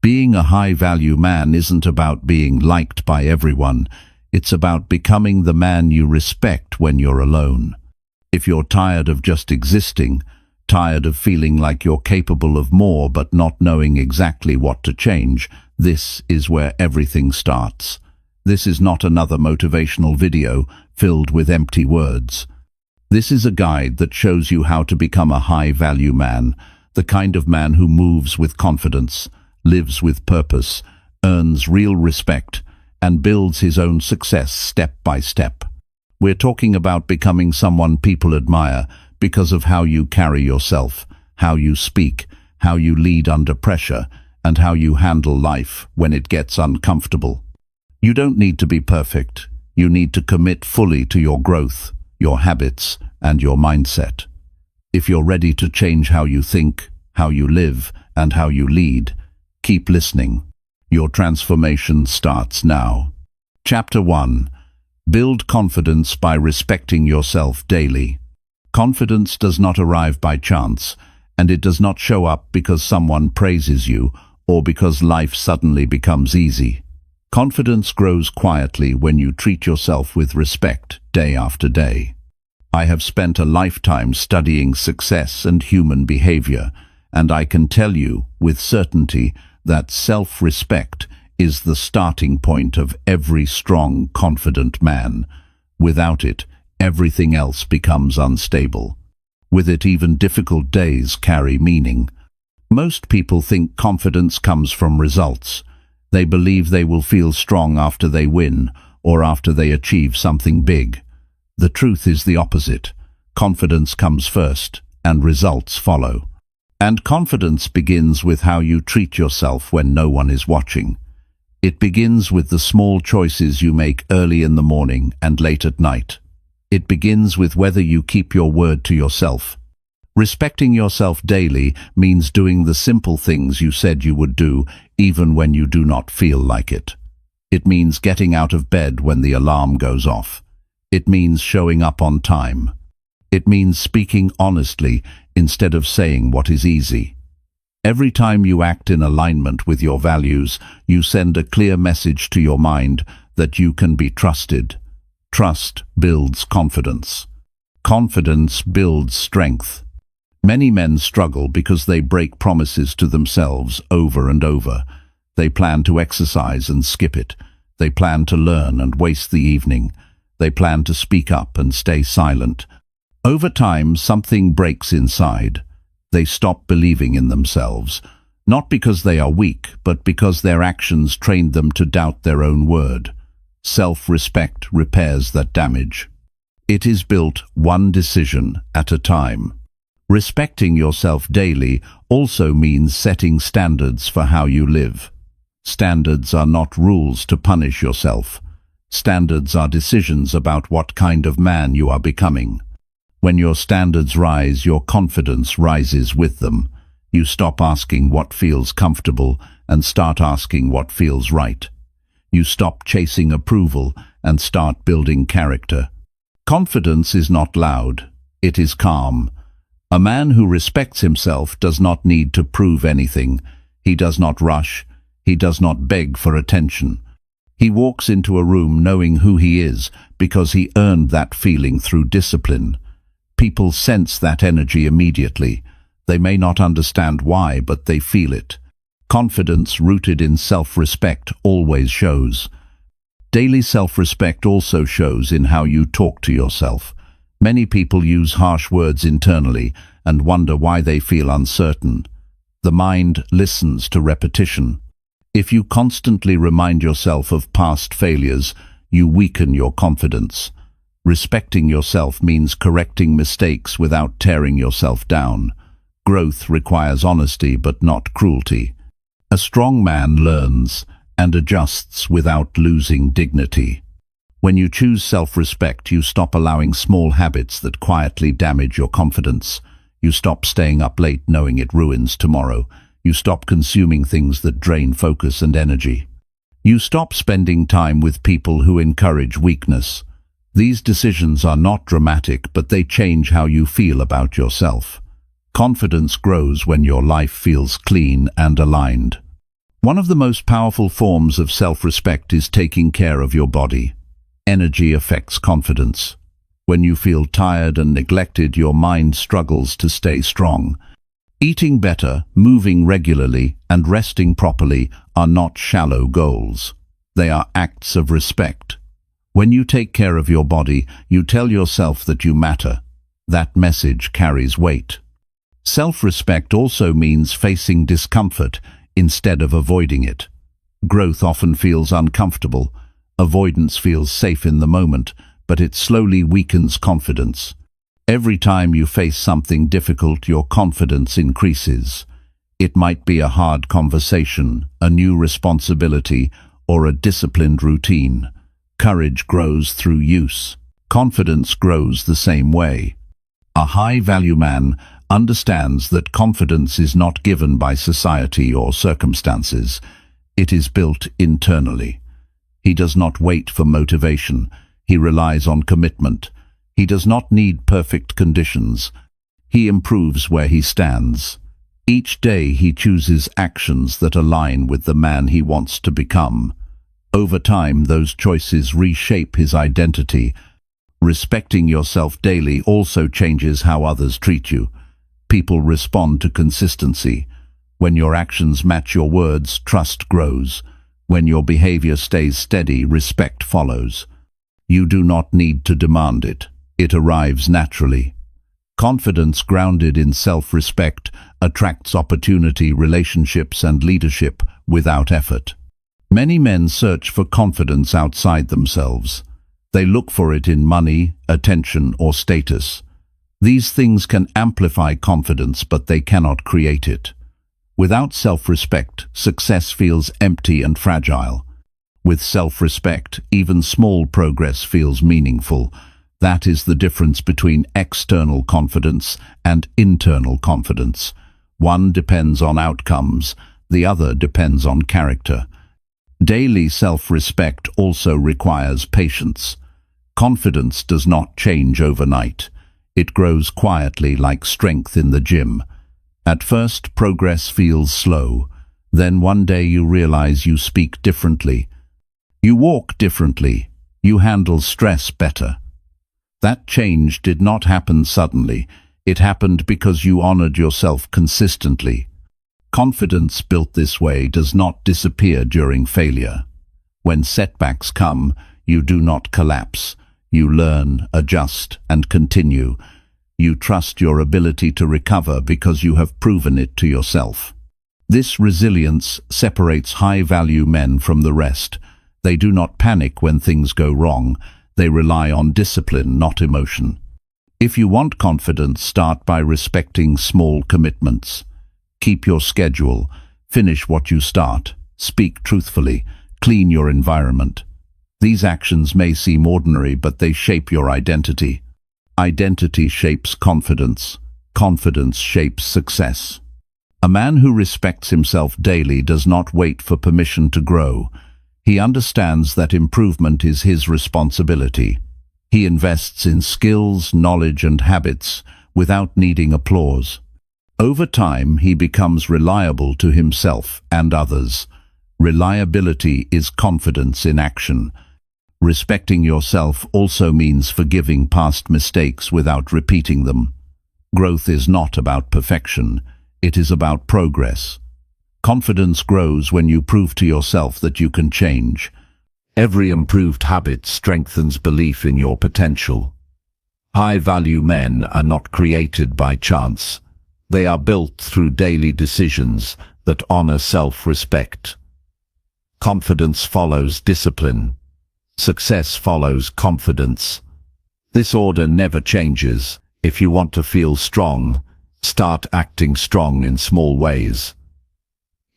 Being a high-value man isn't about being liked by everyone. It's about becoming the man you respect when you're alone. If you're tired of just existing, tired of feeling like you're capable of more but not knowing exactly what to change, this is where everything starts. This is not another motivational video filled with empty words. This is a guide that shows you how to become a high-value man, the kind of man who moves with confidence, lives with purpose, earns real respect, and builds his own success step by step. We're talking about becoming someone people admire because of how you carry yourself, how you speak, how you lead under pressure, and how you handle life when it gets uncomfortable. You don't need to be perfect. You need to commit fully to your growth, your habits, and your mindset. If you're ready to change how you think, how you live, and how you lead, keep listening. Your transformation starts now. Chapter 1. Build confidence by respecting yourself daily. Confidence does not arrive by chance, and it does not show up because someone praises you or because life suddenly becomes easy. Confidence grows quietly when you treat yourself with respect day after day. I have spent a lifetime studying success and human behavior, and I can tell you with certainty that self-respect is the starting point of every strong, confident man. Without it, everything else becomes unstable. With it, even difficult days carry meaning. Most people think confidence comes from results. They believe they will feel strong after they win or after they achieve something big. The truth is the opposite. Confidence comes first, and results follow. And confidence begins with how you treat yourself when no one is watching. It begins with the small choices you make early in the morning and late at night. It begins with whether you keep your word to yourself. Respecting yourself daily means doing the simple things you said you would do, even when you do not feel like it. It means getting out of bed when the alarm goes off. It means showing up on time. It means speaking honestly instead of saying what is easy. Every time you act in alignment with your values, you send a clear message to your mind that you can be trusted. Trust builds confidence. Confidence builds strength. Many men struggle because they break promises to themselves over and over. They plan to exercise and skip it. They plan to learn and waste the evening. They plan to speak up and stay silent. Over time, something breaks inside. They stop believing in themselves, not because they are weak, but because their actions trained them to doubt their own word. Self-respect repairs that damage. It is built one decision at a time. Respecting yourself daily also means setting standards for how you live. Standards are not rules to punish yourself. Standards are decisions about what kind of man you are becoming. When your standards rise, your confidence rises with them. You stop asking what feels comfortable and start asking what feels right. You stop chasing approval and start building character. Confidence is not loud, it is calm. A man who respects himself does not need to prove anything. He does not rush. He does not beg for attention. He walks into a room knowing who he is because he earned that feeling through discipline. People sense that energy immediately. They may not understand why, but they feel it. Confidence rooted in self-respect always shows. Daily self-respect also shows in how you talk to yourself. Many people use harsh words internally and wonder why they feel uncertain. The mind listens to repetition. If you constantly remind yourself of past failures, you weaken your confidence. Respecting yourself means correcting mistakes without tearing yourself down. Growth requires honesty but not cruelty. A strong man learns and adjusts without losing dignity. When you choose self-respect, you stop allowing small habits that quietly damage your confidence. You stop staying up late knowing it ruins tomorrow. You stop consuming things that drain focus and energy. You stop spending time with people who encourage weakness. These decisions are not dramatic, but they change how you feel about yourself. Confidence grows when your life feels clean and aligned. One of the most powerful forms of self-respect is taking care of your body. Energy affects confidence. When you feel tired and neglected, your mind struggles to stay strong. Eating better, moving regularly, and resting properly are not shallow goals. They are acts of respect. When you take care of your body, you tell yourself that you matter. That message carries weight. Self-respect also means facing discomfort instead of avoiding it. Growth often feels uncomfortable. Avoidance feels safe in the moment, but it slowly weakens confidence. Every time you face something difficult, your confidence increases. It might be a hard conversation, a new responsibility, or a disciplined routine. Courage grows through use. Confidence grows the same way. A high-value man understands that confidence is not given by society or circumstances. It is built internally. He does not wait for motivation. He relies on commitment. He does not need perfect conditions. He improves where he stands. Each day he chooses actions that align with the man he wants to become. Over time, those choices reshape his identity. Respecting yourself daily also changes how others treat you. People respond to consistency. When your actions match your words, trust grows. When your behavior stays steady, respect follows. You do not need to demand it. It arrives naturally. Confidence grounded in self-respect attracts opportunity, relationships, and leadership without effort. Many men search for confidence outside themselves. They look for it in money, attention, or status. These things can amplify confidence, but they cannot create it. Without self-respect, success feels empty and fragile. With self-respect, even small progress feels meaningful. That is the difference between external confidence and internal confidence. One depends on outcomes, the other depends on character. Daily self-respect also requires patience. Confidence does not change overnight. It grows quietly like strength in the gym. At first, progress feels slow. Then one day you realize you speak differently. You walk differently. You handle stress better. That change did not happen suddenly. It happened because you honored yourself consistently. Confidence built this way does not disappear during failure. When setbacks come, you do not collapse. You learn, adjust, and continue. You trust your ability to recover because you have proven it to yourself. This resilience separates high-value men from the rest. They do not panic when things go wrong. They rely on discipline, not emotion. If you want confidence, start by respecting small commitments. Keep your schedule. Finish what you start. Speak truthfully. Clean your environment. These actions may seem ordinary, but they shape your identity. Identity shapes confidence. Confidence shapes success. A man who respects himself daily does not wait for permission to grow. He understands that improvement is his responsibility. He invests in skills, knowledge, and habits without needing applause. Over time, he becomes reliable to himself and others. Reliability is confidence in action. Respecting yourself also means forgiving past mistakes without repeating them. Growth is not about perfection. It is about progress. Confidence grows when you prove to yourself that you can change. Every improved habit strengthens belief in your potential. High-value men are not created by chance. They are built through daily decisions that honor self-respect. Confidence follows discipline. Success follows confidence. This order never changes. If you want to feel strong, start acting strong in small ways.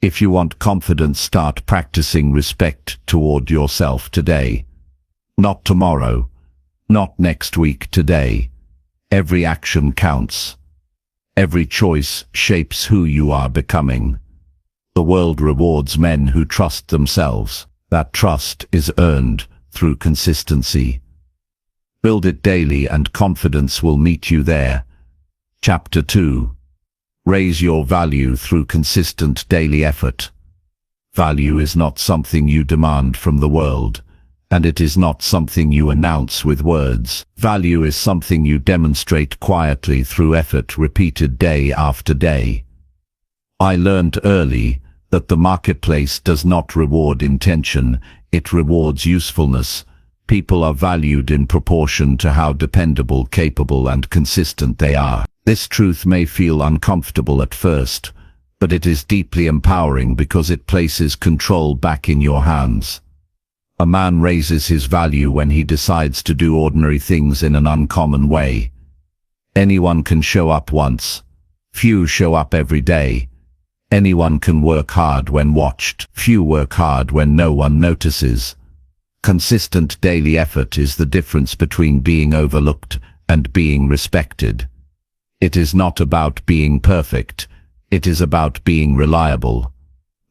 If you want confidence, start practicing respect toward yourself today. Not tomorrow, not next week, today. Every action counts. Every choice shapes who you are becoming. The world rewards men who trust themselves. That trust is earned through consistency. Build it daily and confidence will meet you there. Chapter 2. Raise your value through consistent daily effort. Value is not something you demand from the world, and it is not something you announce with words. Value is something you demonstrate quietly through effort repeated day after day. I learned early that the marketplace does not reward intention, it rewards usefulness. People are valued in proportion to how dependable, capable, and consistent they are. This truth may feel uncomfortable at first, but it is deeply empowering because it places control back in your hands. A man raises his value when he decides to do ordinary things in an uncommon way. Anyone can show up once. Few show up every day. Anyone can work hard when watched. Few work hard when no one notices. Consistent daily effort is the difference between being overlooked and being respected. It is not about being perfect. It is about being reliable.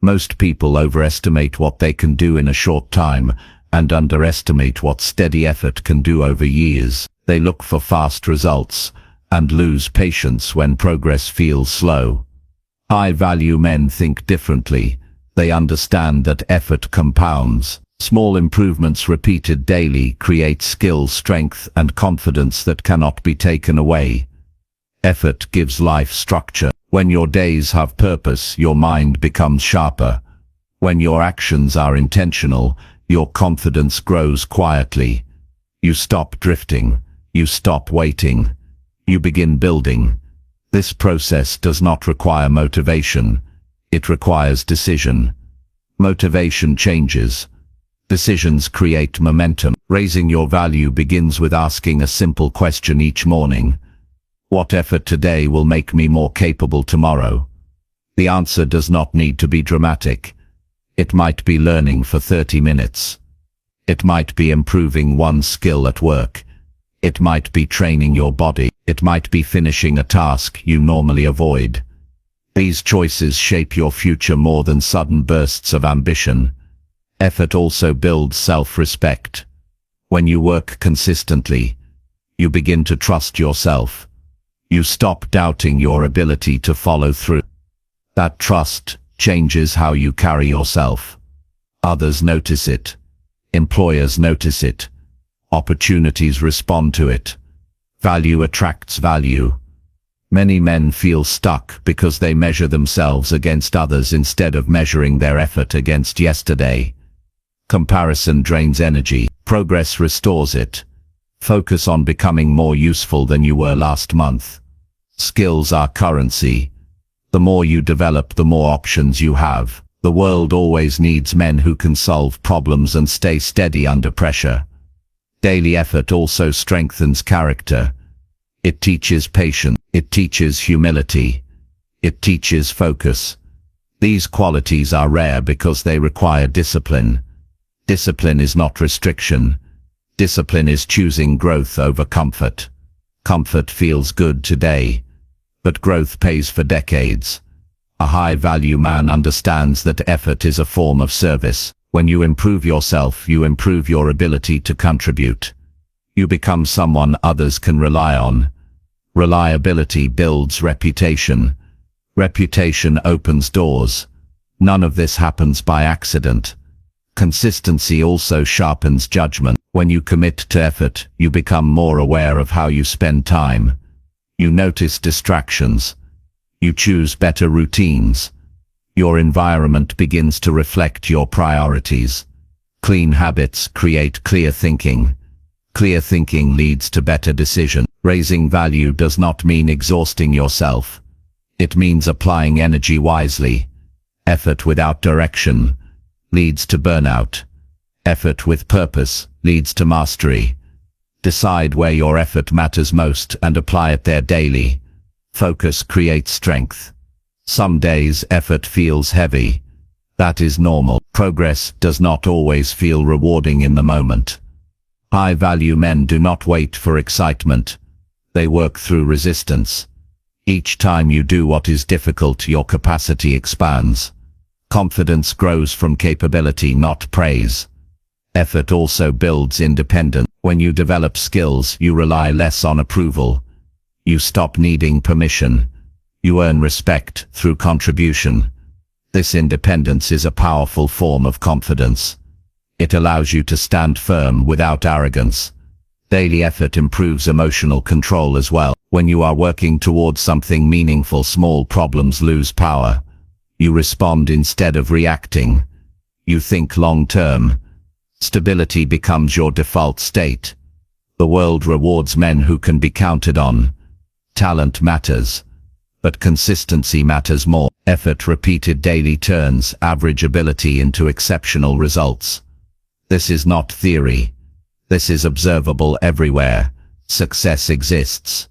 Most people overestimate what they can do in a short time and underestimate what steady effort can do over years. They look for fast results and lose patience when progress feels slow. High-value men think differently. They understand that effort compounds. Small improvements repeated daily create skill, strength, and confidence that cannot be taken away. Effort gives life structure. When your days have purpose, your mind becomes sharper. When your actions are intentional, your confidence grows quietly. You stop drifting. You stop waiting. You begin building. This process does not require motivation. It requires decision. Motivation changes. Decisions create momentum. Raising your value begins with asking a simple question each morning. What effort today will make me more capable tomorrow? The answer does not need to be dramatic. It might be learning for 30 minutes. It might be improving one skill at work. It might be training your body. It might be finishing a task you normally avoid. These choices shape your future more than sudden bursts of ambition. Effort also builds self-respect. When you work consistently, you begin to trust yourself. You stop doubting your ability to follow through. That trust changes how you carry yourself. Others notice it. Employers notice it. Opportunities respond to it. Value attracts value. Many men feel stuck because they measure themselves against others instead of measuring their effort against yesterday. Comparison drains energy. Progress restores it. Focus on becoming more useful than you were last month. Skills are currency. The more you develop, the more options you have. The world always needs men who can solve problems and stay steady under pressure. Daily effort also strengthens character. It teaches patience. It teaches humility. It teaches focus. These qualities are rare because they require discipline. Discipline is not restriction. Discipline is choosing growth over comfort. Comfort feels good today, but growth pays for decades. A high-value man understands that effort is a form of service. When you improve yourself, you improve your ability to contribute. You become someone others can rely on. Reliability builds reputation. Reputation opens doors. None of this happens by accident. Consistency also sharpens judgment. When you commit to effort, you become more aware of how you spend time. You notice distractions. You choose better routines. Your environment begins to reflect your priorities. Clean habits create clear thinking. Clear thinking leads to better decisions. Raising value does not mean exhausting yourself. It means applying energy wisely. Effort without direction leads to burnout. Effort with purpose leads to mastery. Decide where your effort matters most and apply it there daily. Focus creates strength. Some days effort feels heavy. That is normal. Progress does not always feel rewarding in the moment. High-value men do not wait for excitement. They work through resistance. Each time you do what is difficult, your capacity expands. Confidence grows from capability, not praise. Effort also builds independence. When you develop skills, you rely less on approval. You stop needing permission. You earn respect through contribution. This independence is a powerful form of confidence. It allows you to stand firm without arrogance. Daily effort improves emotional control as well. When you are working towards something meaningful, small problems lose power. You respond instead of reacting. You think long-term. Stability becomes your default state. The world rewards men who can be counted on. Talent matters, but consistency matters more. Effort repeated daily turns average ability into exceptional results. This is not theory. This is observable everywhere. Success exists.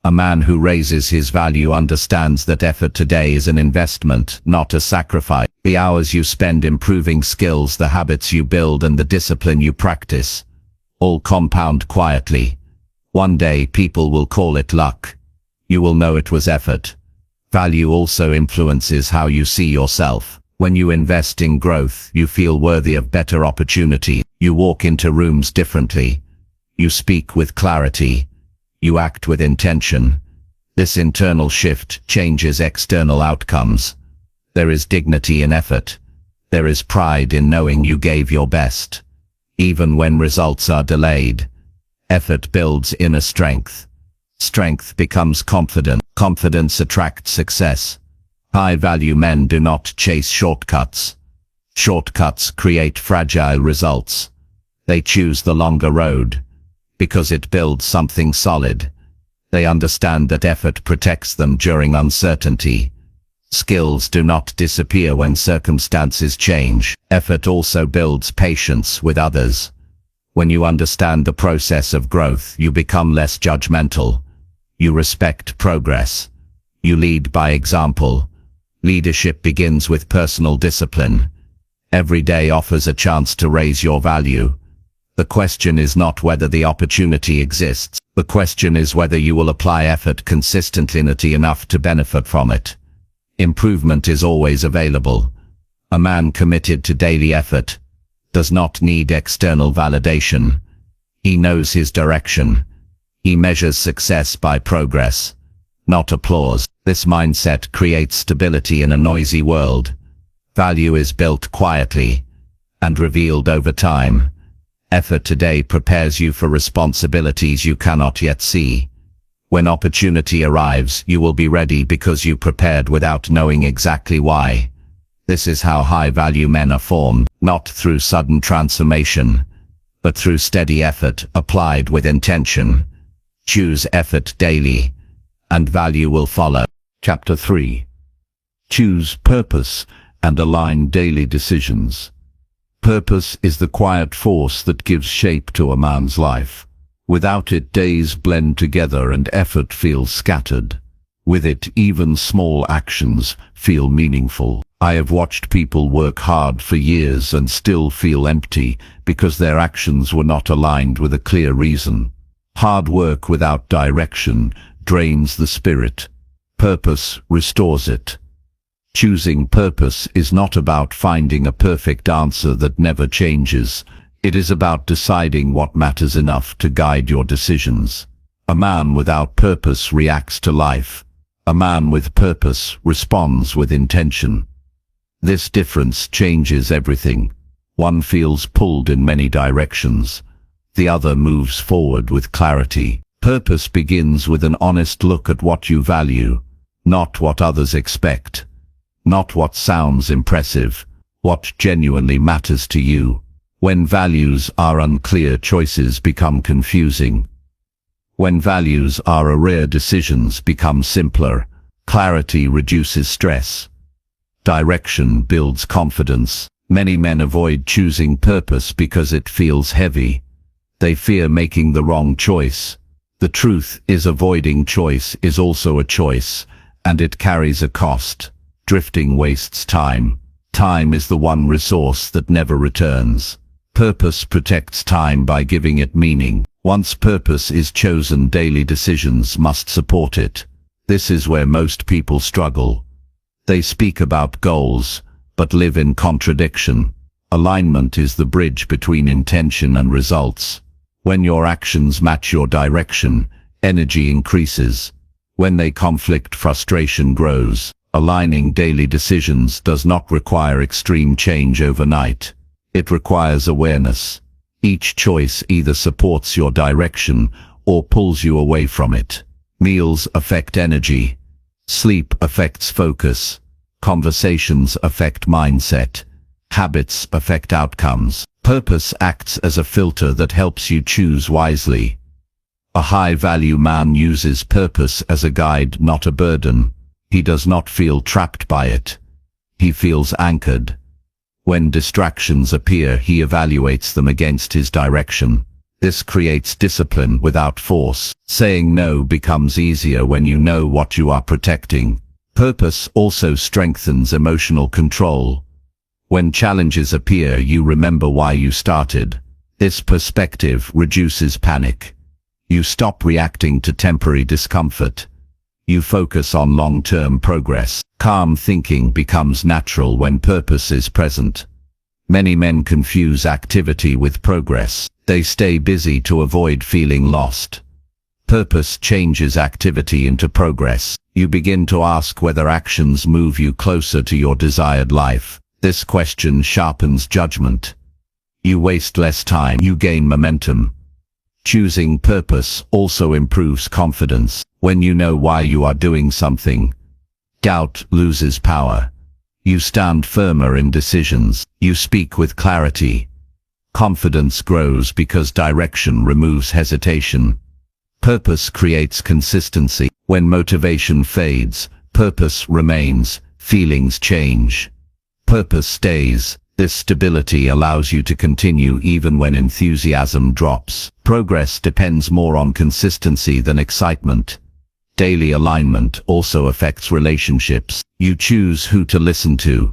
A man who raises his value understands that effort today is an investment, not a sacrifice. The hours you spend improving skills, the habits you build, and the discipline you practice all compound quietly. One day people will call it luck. You will know it was effort. Value also influences how you see yourself. When you invest in growth, you feel worthy of better opportunity. You walk into rooms differently. You speak with clarity. You act with intention. This internal shift changes external outcomes. There is dignity in effort. There is pride in knowing you gave your best. Even when results are delayed, effort builds inner strength. Strength becomes confidence. Confidence attracts success. High-value men do not chase shortcuts. Shortcuts create fragile results. They choose the longer road, because it builds something solid. They understand that effort protects them during uncertainty. Skills do not disappear when circumstances change. Effort also builds patience with others. When you understand the process of growth, you become less judgmental. You respect progress. You lead by example. Leadership begins with personal discipline. Every day offers a chance to raise your value. The question is not whether the opportunity exists. The question is whether you will apply effort consistently enough to benefit from it. Improvement is always available. A man committed to daily effort does not need external validation. He knows his direction. He measures success by progress, not applause. This mindset creates stability in a noisy world. Value is built quietly and revealed over time. Effort today prepares you for responsibilities you cannot yet see. When opportunity arrives, you will be ready because you prepared without knowing exactly why. This is how high-value men are formed, not through sudden transformation, but through steady effort applied with intention. Choose effort daily, and value will follow. Chapter 3. Choose purpose and align daily decisions. Purpose is the quiet force that gives shape to a man's life. Without it, days blend together and effort feels scattered. With it, even small actions feel meaningful. I have watched people work hard for years and still feel empty because their actions were not aligned with a clear reason. Hard work without direction drains the spirit. Purpose restores it. Choosing purpose is not about finding a perfect answer that never changes. It is about deciding what matters enough to guide your decisions. A man without purpose reacts to life. A man with purpose responds with intention. This difference changes everything. One feels pulled in many directions. The other moves forward with clarity. Purpose begins with an honest look at what you value, not what others expect, not what sounds impressive, what genuinely matters to you. When values are unclear, choices become confusing. When values are rare, decisions become simpler. Clarity reduces stress. Direction builds confidence. Many men avoid choosing purpose because it feels heavy. They fear making the wrong choice. The truth is, avoiding choice is also a choice, and it carries a cost. Drifting wastes time. Time is the one resource that never returns. Purpose protects time by giving it meaning. Once purpose is chosen, daily decisions must support it. This is where most people struggle. They speak about goals, but live in contradiction. Alignment is the bridge between intention and results. When your actions match your direction, energy increases. When they conflict, frustration grows. Aligning daily decisions does not require extreme change overnight. It requires awareness. Each choice either supports your direction or pulls you away from it. Meals affect energy. Sleep affects focus. Conversations affect mindset. Habits affect outcomes. Purpose acts as a filter that helps you choose wisely. A high-value man uses purpose as a guide, not a burden. He does not feel trapped by it. He feels anchored. When distractions appear, he evaluates them against his direction. This creates discipline without force. Saying no becomes easier when you know what you are protecting. Purpose also strengthens emotional control. When challenges appear, you remember why you started. This perspective reduces panic. You stop reacting to temporary discomfort. You focus on long-term progress. Calm thinking becomes natural when purpose is present. Many men confuse activity with progress. They stay busy to avoid feeling lost. Purpose changes activity into progress. You begin to ask whether actions move you closer to your desired life. This question sharpens judgment. You waste less time. You gain momentum. Choosing purpose also improves confidence. When you know why you are doing something, doubt loses power. You stand firmer in decisions. You speak with clarity. Confidence grows because direction removes hesitation. Purpose creates consistency. When motivation fades, purpose remains. Feelings change. Purpose stays. This stability allows you to continue even when enthusiasm drops. Progress depends more on consistency than excitement. Daily alignment also affects relationships. You choose who to listen to.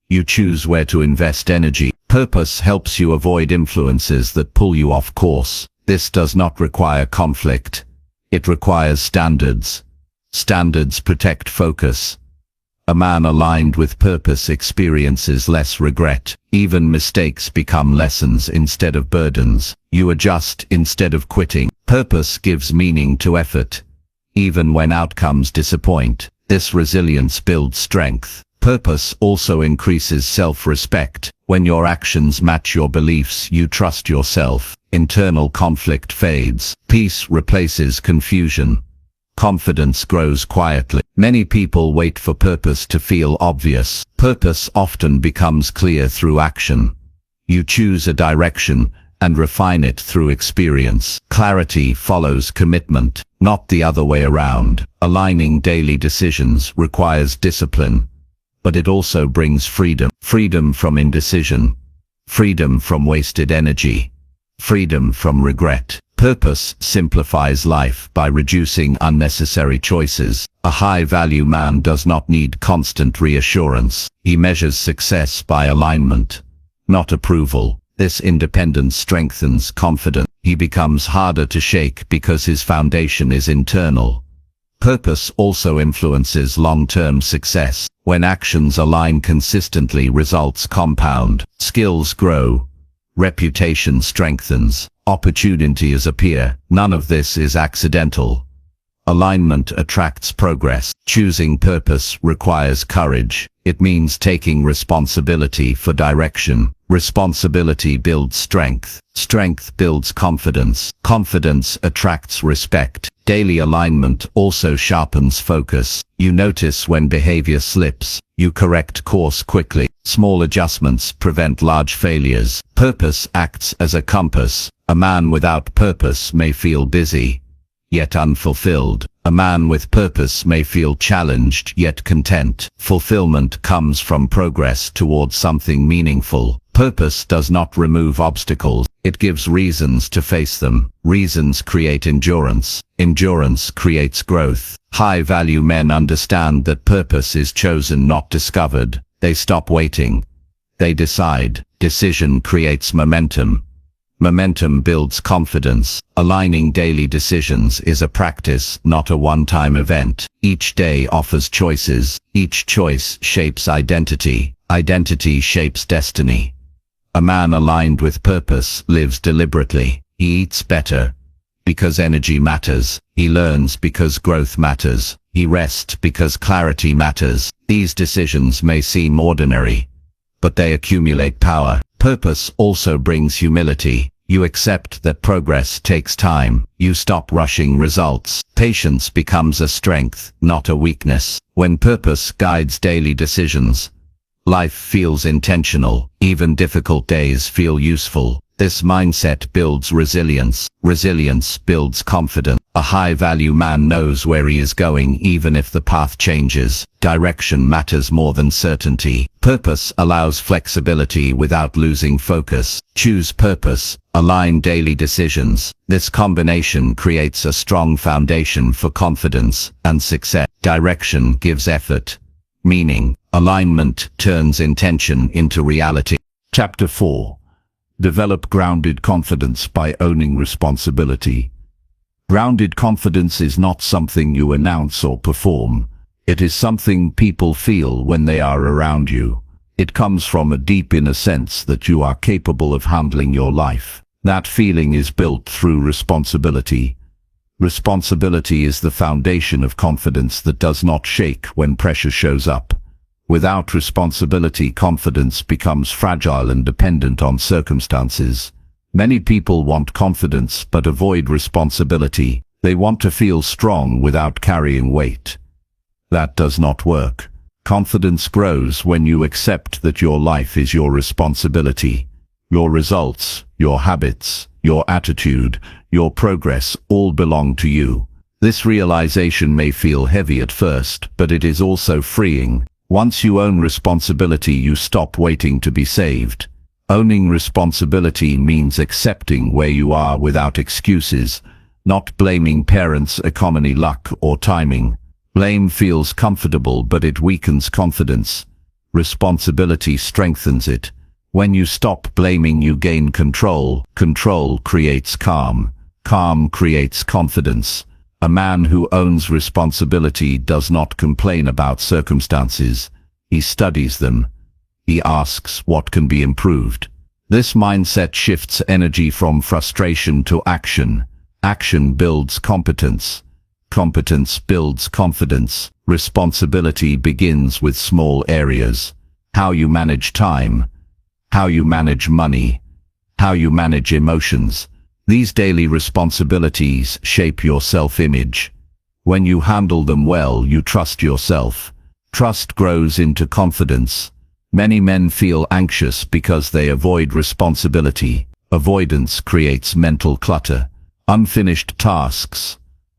You choose where to invest energy. Purpose helps you avoid influences that pull you off course. This does not require conflict. It requires standards. Standards protect focus. A man aligned with purpose experiences less regret. Even mistakes become lessons instead of burdens. You adjust instead of quitting. Purpose gives meaning to effort. Even when outcomes disappoint, this resilience builds strength. Purpose also increases self-respect. When your actions match your beliefs, you trust yourself. Internal conflict fades. Peace replaces confusion. Confidence grows quietly. Many people wait for purpose to feel obvious. Purpose often becomes clear through action. You choose a direction and refine it through experience. Clarity follows commitment, not the other way around. Aligning daily decisions requires discipline, but it also brings freedom. Freedom from indecision. Freedom from wasted energy. Freedom from regret. Purpose simplifies life by reducing unnecessary choices. A high-value man does not need constant reassurance. He measures success by alignment, not approval. This independence strengthens confidence. He becomes harder to shake because his foundation is internal. Purpose also influences long-term success. When actions align consistently, results compound. Skills grow. Reputation strengthens. Opportunities appear. None of this is accidental. Alignment attracts progress. Choosing purpose requires courage. It means taking responsibility for direction. Responsibility builds strength. Strength builds confidence. Confidence attracts respect. Daily alignment also sharpens focus. You notice when behavior slips. You correct course quickly. Small adjustments prevent large failures. Purpose acts as a compass. A man without purpose may feel busy, yet unfulfilled. A man with purpose may feel challenged, yet content. Fulfillment comes from progress towards something meaningful. Purpose does not remove obstacles. It gives reasons to face them. Reasons create endurance. Endurance creates growth. High-value men understand that purpose is chosen, not discovered. They stop waiting. They decide. Decision creates momentum. Momentum builds confidence. Aligning daily decisions is a practice, not a one-time event. Each day offers choices. Each choice shapes identity. Identity shapes destiny. A man aligned with purpose lives deliberately. He eats better because energy matters. He learns because growth matters. He rests because clarity matters. These decisions may seem ordinary, but they accumulate power. Purpose also brings humility. You accept that progress takes time. You stop rushing results. Patience becomes a strength, not a weakness. When purpose guides daily decisions, life feels intentional. Even difficult days feel useful. This mindset builds resilience. Resilience builds confidence. A high-value man knows where he is going even if the path changes. Direction matters more than certainty. Purpose allows flexibility without losing focus. Choose purpose. Align daily decisions. This combination creates a strong foundation for confidence and success. Direction gives effort, meaning. Alignment turns intention into reality. Chapter 4. Develop grounded confidence by owning responsibility. Grounded confidence is not something you announce or perform. It is something people feel when they are around you. It comes from a deep inner sense that you are capable of handling your life. That feeling is built through responsibility. Responsibility is the foundation of confidence that does not shake when pressure shows up. Without responsibility, confidence becomes fragile and dependent on circumstances. Many people want confidence but avoid responsibility. They want to feel strong without carrying weight. That does not work. Confidence grows when you accept that your life is your responsibility. Your results, your habits, your attitude, your progress all belong to you. This realization may feel heavy at first, but it is also freeing. Once you own responsibility, you stop waiting to be saved. Owning responsibility means accepting where you are without excuses, not blaming parents, economy, luck, or timing. Blame feels comfortable, but it weakens confidence. Responsibility strengthens it. When you stop blaming, you gain control. Control creates calm. Calm creates confidence. A man who owns responsibility does not complain about circumstances. He studies them. He asks what can be improved. This mindset shifts energy from frustration to action. Action builds competence. Competence builds confidence. Responsibility begins with small areas. How you manage time, how you manage money, how you manage emotions. These daily responsibilities shape your self-image. When you handle them well, you trust yourself. Trust grows into confidence. Many men feel anxious because they avoid responsibility. Avoidance creates mental clutter. Unfinished tasks,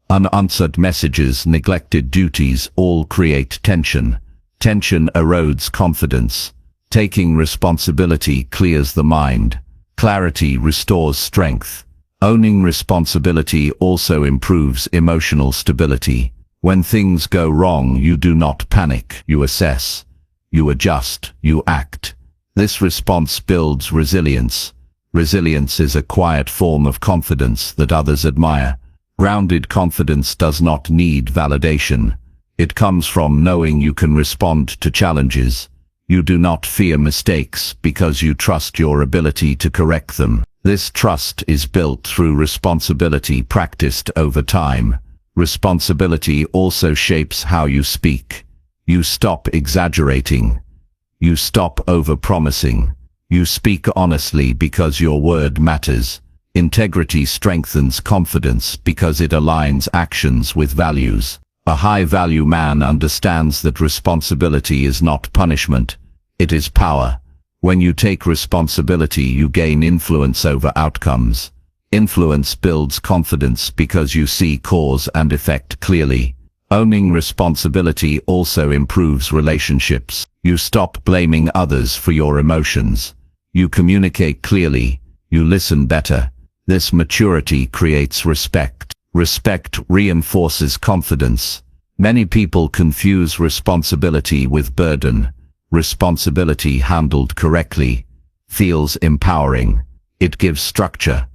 unanswered messages, neglected duties all create tension. Tension erodes confidence. Taking responsibility clears the mind. Clarity restores strength. Owning responsibility also improves emotional stability. When things go wrong, you do not panic. You assess. You adjust. You act. This response builds resilience. Resilience is a quiet form of confidence that others admire. Grounded confidence does not need validation. It comes from knowing you can respond to challenges. You do not fear mistakes because you trust your ability to correct them. This trust is built through responsibility practiced over time. Responsibility also shapes how you speak. You stop exaggerating. You stop over-promising. You speak honestly because your word matters. Integrity strengthens confidence because it aligns actions with values. A high-value man understands that responsibility is not punishment. It is power. When you take responsibility, you gain influence over outcomes. Influence builds confidence because you see cause and effect clearly. Owning responsibility also improves relationships. You stop blaming others for your emotions. You communicate clearly. You listen better. This maturity creates respect. Respect reinforces confidence. Many people confuse responsibility with burden. Responsibility handled correctly feels empowering. It gives structure.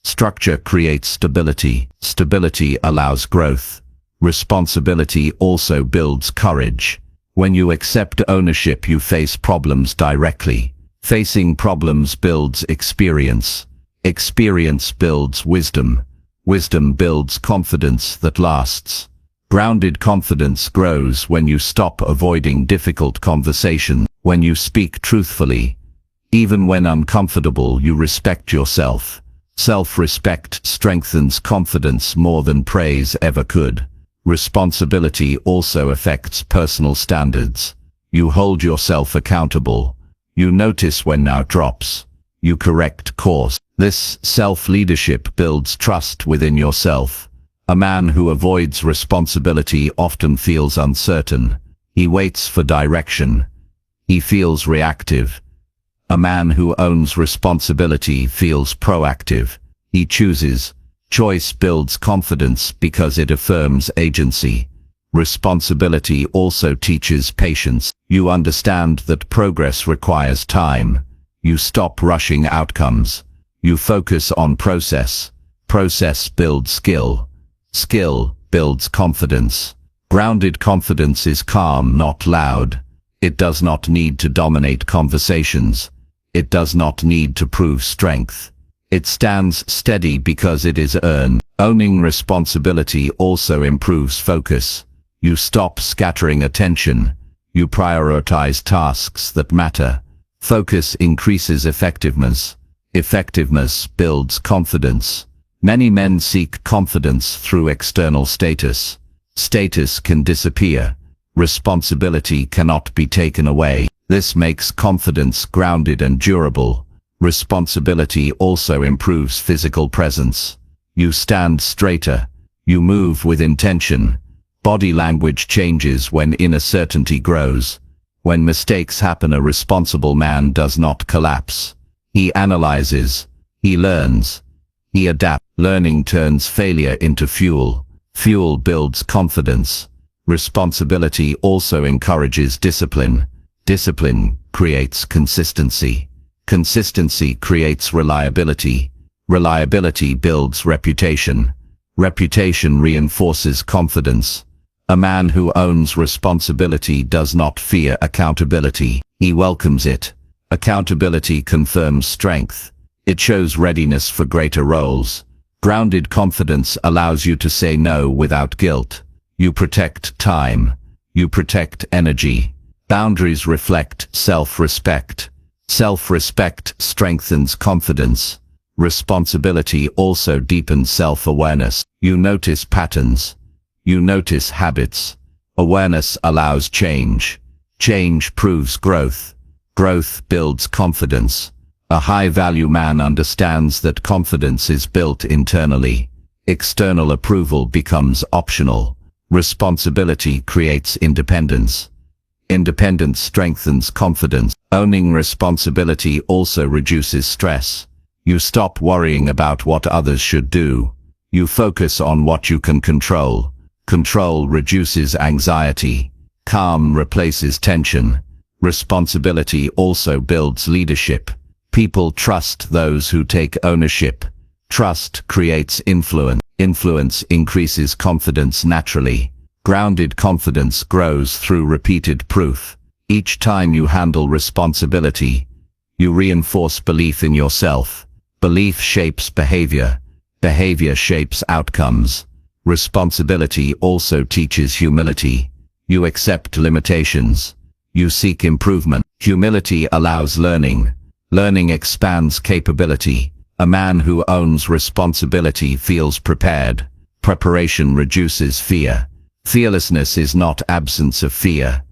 Structure creates stability. Stability allows growth. Responsibility also builds courage. When you accept ownership, you face problems directly. Facing problems builds experience. Experience builds wisdom. Wisdom builds confidence that lasts. Grounded confidence grows when you stop avoiding difficult conversations, when you speak truthfully. Even when uncomfortable, you respect yourself. Self-respect strengthens confidence more than praise ever could. Responsibility also affects personal standards. You hold yourself accountable. You notice when now drops. You correct course. This self-leadership builds trust within yourself. A man who avoids responsibility often feels uncertain. He waits for direction. He feels reactive. A man who owns responsibility feels proactive. He chooses. Choice builds confidence because it affirms agency. Responsibility also teaches patience. You understand that progress requires time. You stop rushing outcomes. You focus on process. Process builds skill. Skill builds confidence. Grounded confidence is calm, not loud. It does not need to dominate conversations. It does not need to prove strength. It stands steady because it is earned. Owning responsibility also improves focus. You stop scattering attention. You prioritize tasks that matter. Focus increases effectiveness. Effectiveness builds confidence. Many men seek confidence through external status. Status can disappear. Responsibility cannot be taken away. This makes confidence grounded and durable. Responsibility also improves physical presence. You stand straighter. You move with intention. Body language changes when inner certainty grows. When mistakes happen, a responsible man does not collapse. He analyzes. He learns. He adapts. Learning turns failure into fuel. Fuel builds confidence. Responsibility also encourages discipline. Discipline creates consistency. Consistency creates reliability. Reliability builds reputation. Reputation reinforces confidence. A man who owns responsibility does not fear accountability. He welcomes it. Accountability confirms strength. It shows readiness for greater roles. Grounded confidence allows you to say no without guilt. You protect time. You protect energy. Boundaries reflect self-respect. Self-respect strengthens confidence. Responsibility also deepens self-awareness. You notice patterns. You notice habits. Awareness allows change. Change proves growth. Growth builds confidence. A high-value man understands that confidence is built internally. External approval becomes optional. Responsibility creates independence. Independence strengthens confidence. Owning responsibility also reduces stress. You stop worrying about what others should do. You focus on what you can control. Control reduces anxiety. Calm replaces tension. Responsibility also builds leadership. People trust those who take ownership. Trust creates influence. Influence increases confidence naturally. Grounded confidence grows through repeated proof. Each time you handle responsibility, you reinforce belief in yourself. Belief shapes behavior. Behavior shapes outcomes. Responsibility also teaches humility. You accept limitations. You seek improvement. Humility allows learning. Learning expands capability. A man who owns responsibility feels prepared. Preparation reduces fear. Fearlessness is not absence of fear,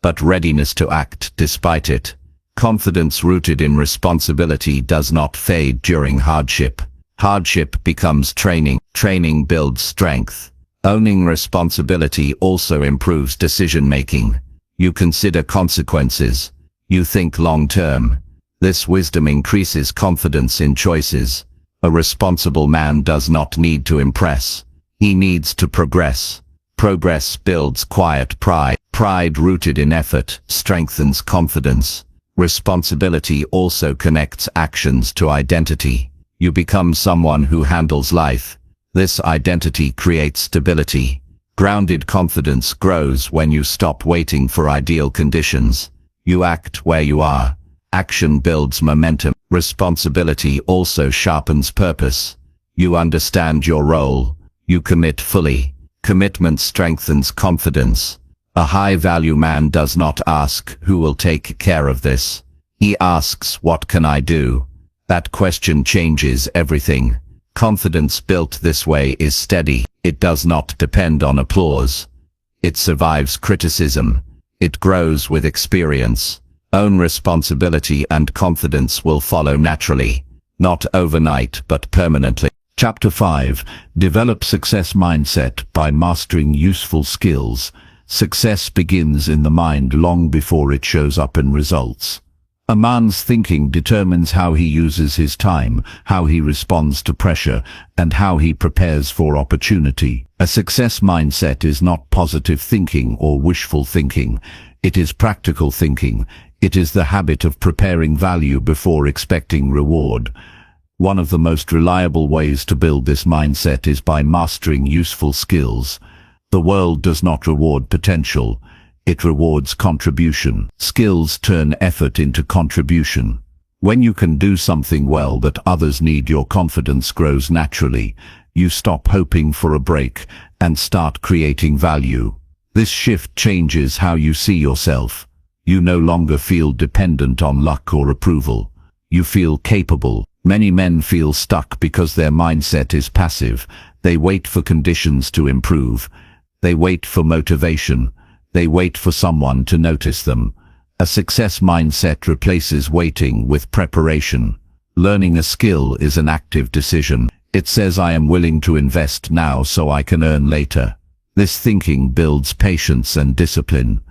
but readiness to act despite it. Confidence rooted in responsibility does not fade during hardship. Hardship becomes training. Training builds strength. Owning responsibility also improves decision-making. You consider consequences. You think long-term. This wisdom increases confidence in choices. A responsible man does not need to impress. He needs to progress. Progress builds quiet pride. Pride rooted in effort strengthens confidence. Responsibility also connects actions to identity. You become someone who handles life. This identity creates stability. Grounded confidence grows when you stop waiting for ideal conditions. You act where you are. Action builds momentum. Responsibility also sharpens purpose. You understand your role. You commit fully. Commitment strengthens confidence. A high-value man does not ask, "Who will take care of this?" He asks, "What can I do?" That question changes everything. Confidence built this way is steady. It does not depend on applause. It survives criticism. It grows with experience. Own responsibility and confidence will follow naturally, not overnight but permanently. Chapter 5. Develop success mindset by mastering useful skills. Success begins in the mind long before it shows up in results. A man's thinking determines how he uses his time, how he responds to pressure, and how he prepares for opportunity. A success mindset is not positive thinking or wishful thinking. It is practical thinking. It is the habit of preparing value before expecting reward. One of the most reliable ways to build this mindset is by mastering useful skills. The world does not reward potential. It rewards contribution. Skills turn effort into contribution. When you can do something well that others need, your confidence grows naturally. You stop hoping for a break and start creating value. This shift changes how you see yourself. You no longer feel dependent on luck or approval. You feel capable. Many men feel stuck because their mindset is passive. They wait for conditions to improve. They wait for motivation. They wait for someone to notice them. A success mindset replaces waiting with preparation. Learning a skill is an active decision. It says, "I am willing to invest now so I can earn later." This thinking builds patience and discipline.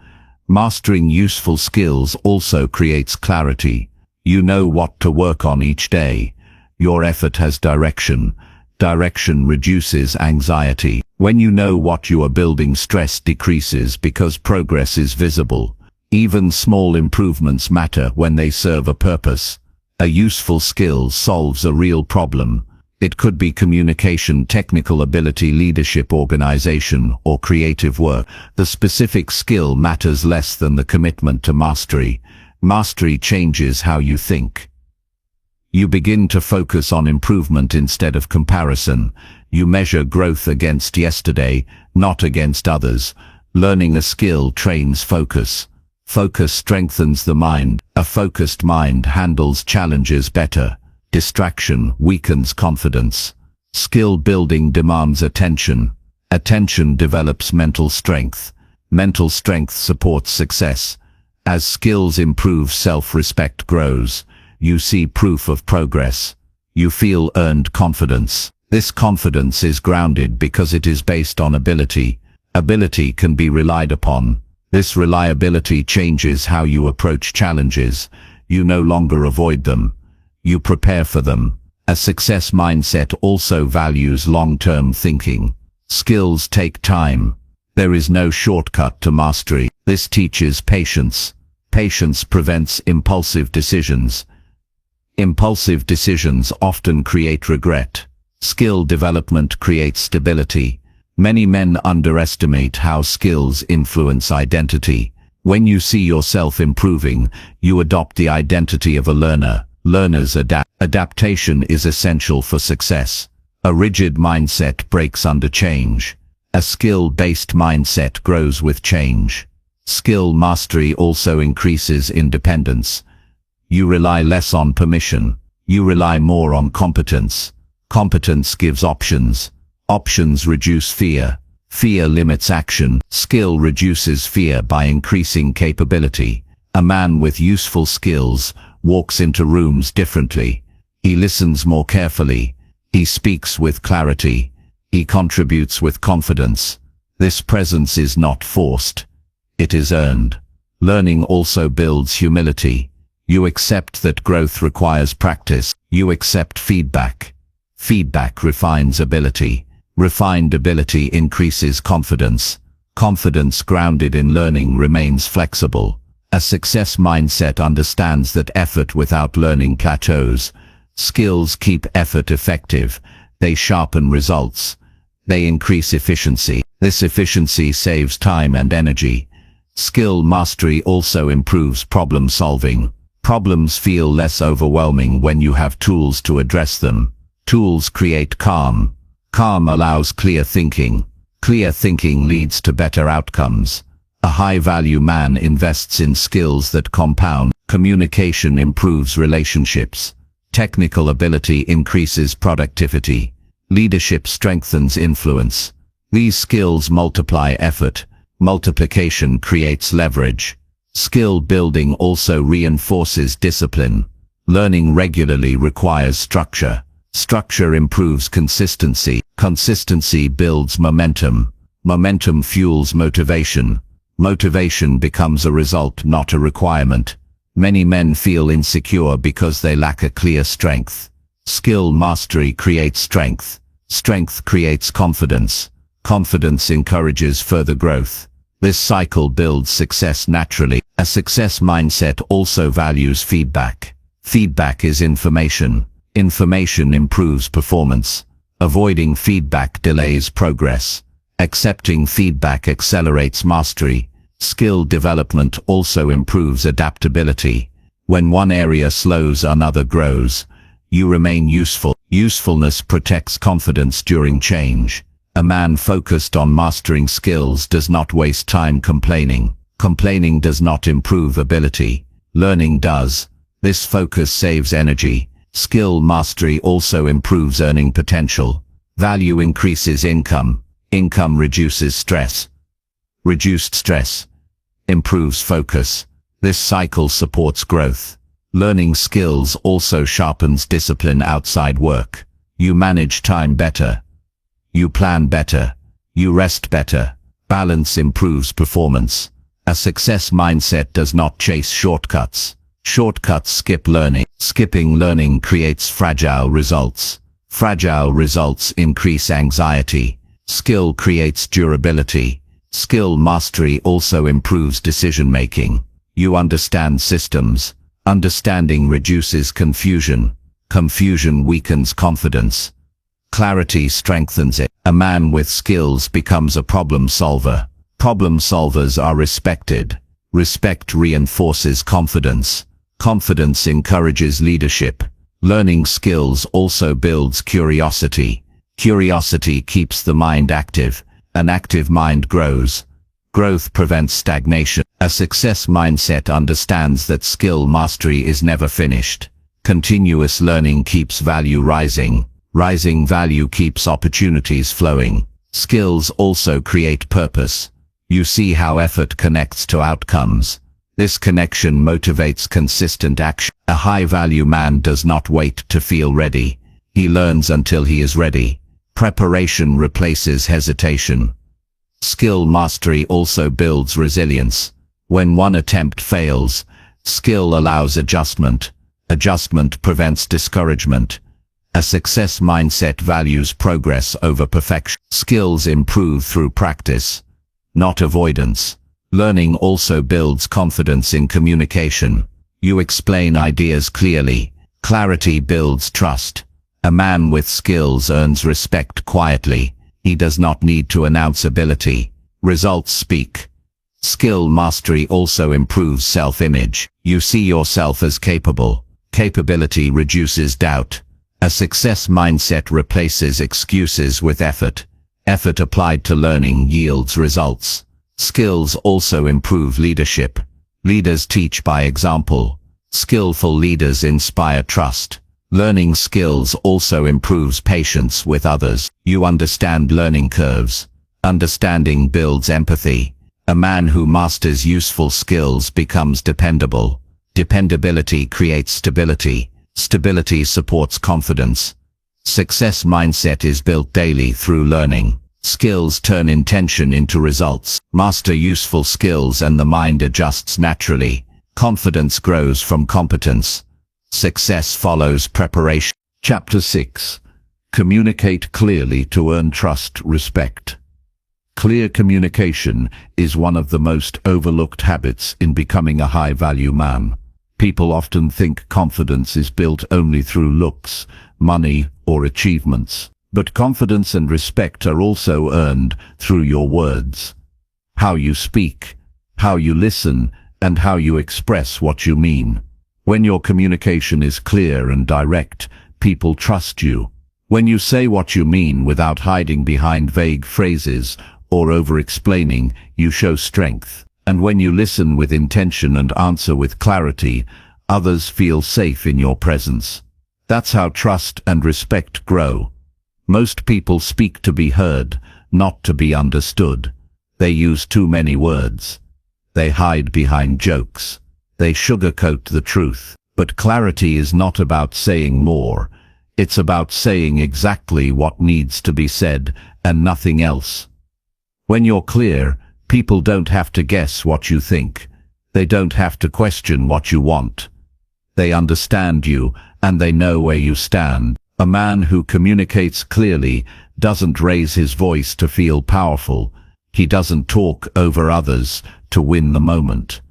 Mastering useful skills also creates clarity. You know what to work on each day. Your effort has direction. Direction reduces anxiety. When you know what you are building, stress decreases because progress is visible. Even small improvements matter when they serve a purpose. A useful skill solves a real problem. It could be communication, technical ability, leadership, organization, or creative work. The specific skill matters less than the commitment to mastery. Mastery changes how you think. You begin to focus on improvement instead of comparison. You measure growth against yesterday, not against others. Learning a skill trains focus. Focus strengthens the mind. A focused mind handles challenges better. Distraction weakens confidence. Skill building demands attention. Attention develops mental strength. Mental strength supports success. As skills improve, self-respect grows. You see proof of progress. You feel earned confidence. This confidence is grounded because it is based on ability. Ability can be relied upon. This reliability changes how you approach challenges. You no longer avoid them. You prepare for them. A success mindset also values long-term thinking. Skills take time. There is no shortcut to mastery. This teaches patience. Patience prevents impulsive decisions. Impulsive decisions often create regret. Skill development creates stability. Many men underestimate how skills influence identity. When you see yourself improving, you adopt the identity of a learner. Learners adapt. Adaptation is essential for success. A rigid mindset breaks under change. A skill-based mindset grows with change. Skill mastery also increases independence. You rely less on permission. You rely more on competence. Competence gives options. Options reduce fear. Fear limits action. Skill reduces fear by increasing capability. A man with useful skills walks into rooms differently. He listens more carefully. He speaks with clarity. He contributes with confidence. This presence is not forced. It is earned. Learning also builds humility. You accept that growth requires practice. You accept feedback. Feedback refines ability. Refined ability increases confidence. Confidence grounded in learning remains flexible. A success mindset understands that effort without learning plateaus. Skills keep effort effective. They sharpen results. They increase efficiency. This efficiency saves time and energy. Skill mastery also improves problem solving. Problems feel less overwhelming when you have tools to address them. Tools create calm. Calm allows clear thinking. Clear thinking leads to better outcomes. A high-value man invests in skills that compound. Communication improves relationships. Technical ability increases productivity. Leadership strengthens influence. These skills multiply effort. Multiplication creates leverage. Skill building also reinforces discipline. Learning regularly requires structure. Structure improves consistency. Consistency builds momentum. Momentum fuels motivation. Motivation becomes a result, not a requirement. Many men feel insecure because they lack a clear strength. Skill mastery creates strength. Strength creates confidence. Confidence encourages further growth. This cycle builds success naturally. A success mindset also values feedback. Feedback is information. Information improves performance. Avoiding feedback delays progress. Accepting feedback accelerates mastery. Skill development also improves adaptability. When one area slows, another grows. You remain useful. Usefulness protects confidence during change. A man focused on mastering skills does not waste time complaining. Complaining does not improve ability. Learning does. This focus saves energy. Skill mastery also improves earning potential. Value increases income. Income reduces stress. Reduced stress improves focus. This cycle supports growth. Learning skills also sharpens discipline outside work. You manage time better. You plan better. You rest better. Balance improves performance. A success mindset does not chase shortcuts. Shortcuts skip learning. Skipping learning creates fragile results. Fragile results increase anxiety. Skill creates durability. Skill mastery also improves decision-making. You understand systems. Understanding reduces confusion. Confusion weakens confidence. Clarity strengthens it. A man with skills becomes a problem solver. Problem solvers are respected. Respect reinforces confidence. Confidence encourages leadership. Learning skills also builds curiosity. Curiosity keeps the mind active. An active mind grows. Growth prevents stagnation. A success mindset understands that skill mastery is never finished. Continuous learning keeps value rising. Rising value keeps opportunities flowing. Skills also create purpose. You see how effort connects to outcomes. This connection motivates consistent action. A high-value man does not wait to feel ready. He learns until he is ready. Preparation replaces hesitation. Skill mastery also builds resilience. When one attempt fails, skill allows adjustment. Adjustment prevents discouragement. A success mindset values progress over perfection. Skills improve through practice, not avoidance. Learning also builds confidence in communication. You explain ideas clearly. Clarity builds trust. A man with skills earns respect quietly. He does not need to announce ability. Results speak. Skill mastery also improves self-image. You see yourself as capable. Capability reduces doubt. A success mindset replaces excuses with effort. Effort applied to learning yields results. Skills also improve leadership. Leaders teach by example. Skillful leaders inspire trust. Learning skills also improves patience with others. You understand learning curves. Understanding builds empathy. A man who masters useful skills becomes dependable. Dependability creates stability. Stability supports confidence. Success mindset is built daily through learning. Skills turn intention into results. Master useful skills and the mind adjusts naturally. Confidence grows from competence. Success follows preparation. Chapter 6. Communicate clearly to earn trust, respect. Clear communication is one of the most overlooked habits in becoming a high-value man. People often think confidence is built only through looks, money, or achievements. But confidence and respect are also earned through your words. How you speak, how you listen, and how you express what you mean. When your communication is clear and direct, people trust you. When you say what you mean without hiding behind vague phrases or over-explaining, you show strength. And when you listen with intention and answer with clarity, others feel safe in your presence. That's how trust and respect grow. Most people speak to be heard, not to be understood. They use too many words. They hide behind jokes. They sugarcoat the truth. But clarity is not about saying more. It's about saying exactly what needs to be said and nothing else. When you're clear, people don't have to guess what you think. They don't have to question what you want. They understand you and they know where you stand. A man who communicates clearly doesn't raise his voice to feel powerful. He doesn't talk over others to win the moment.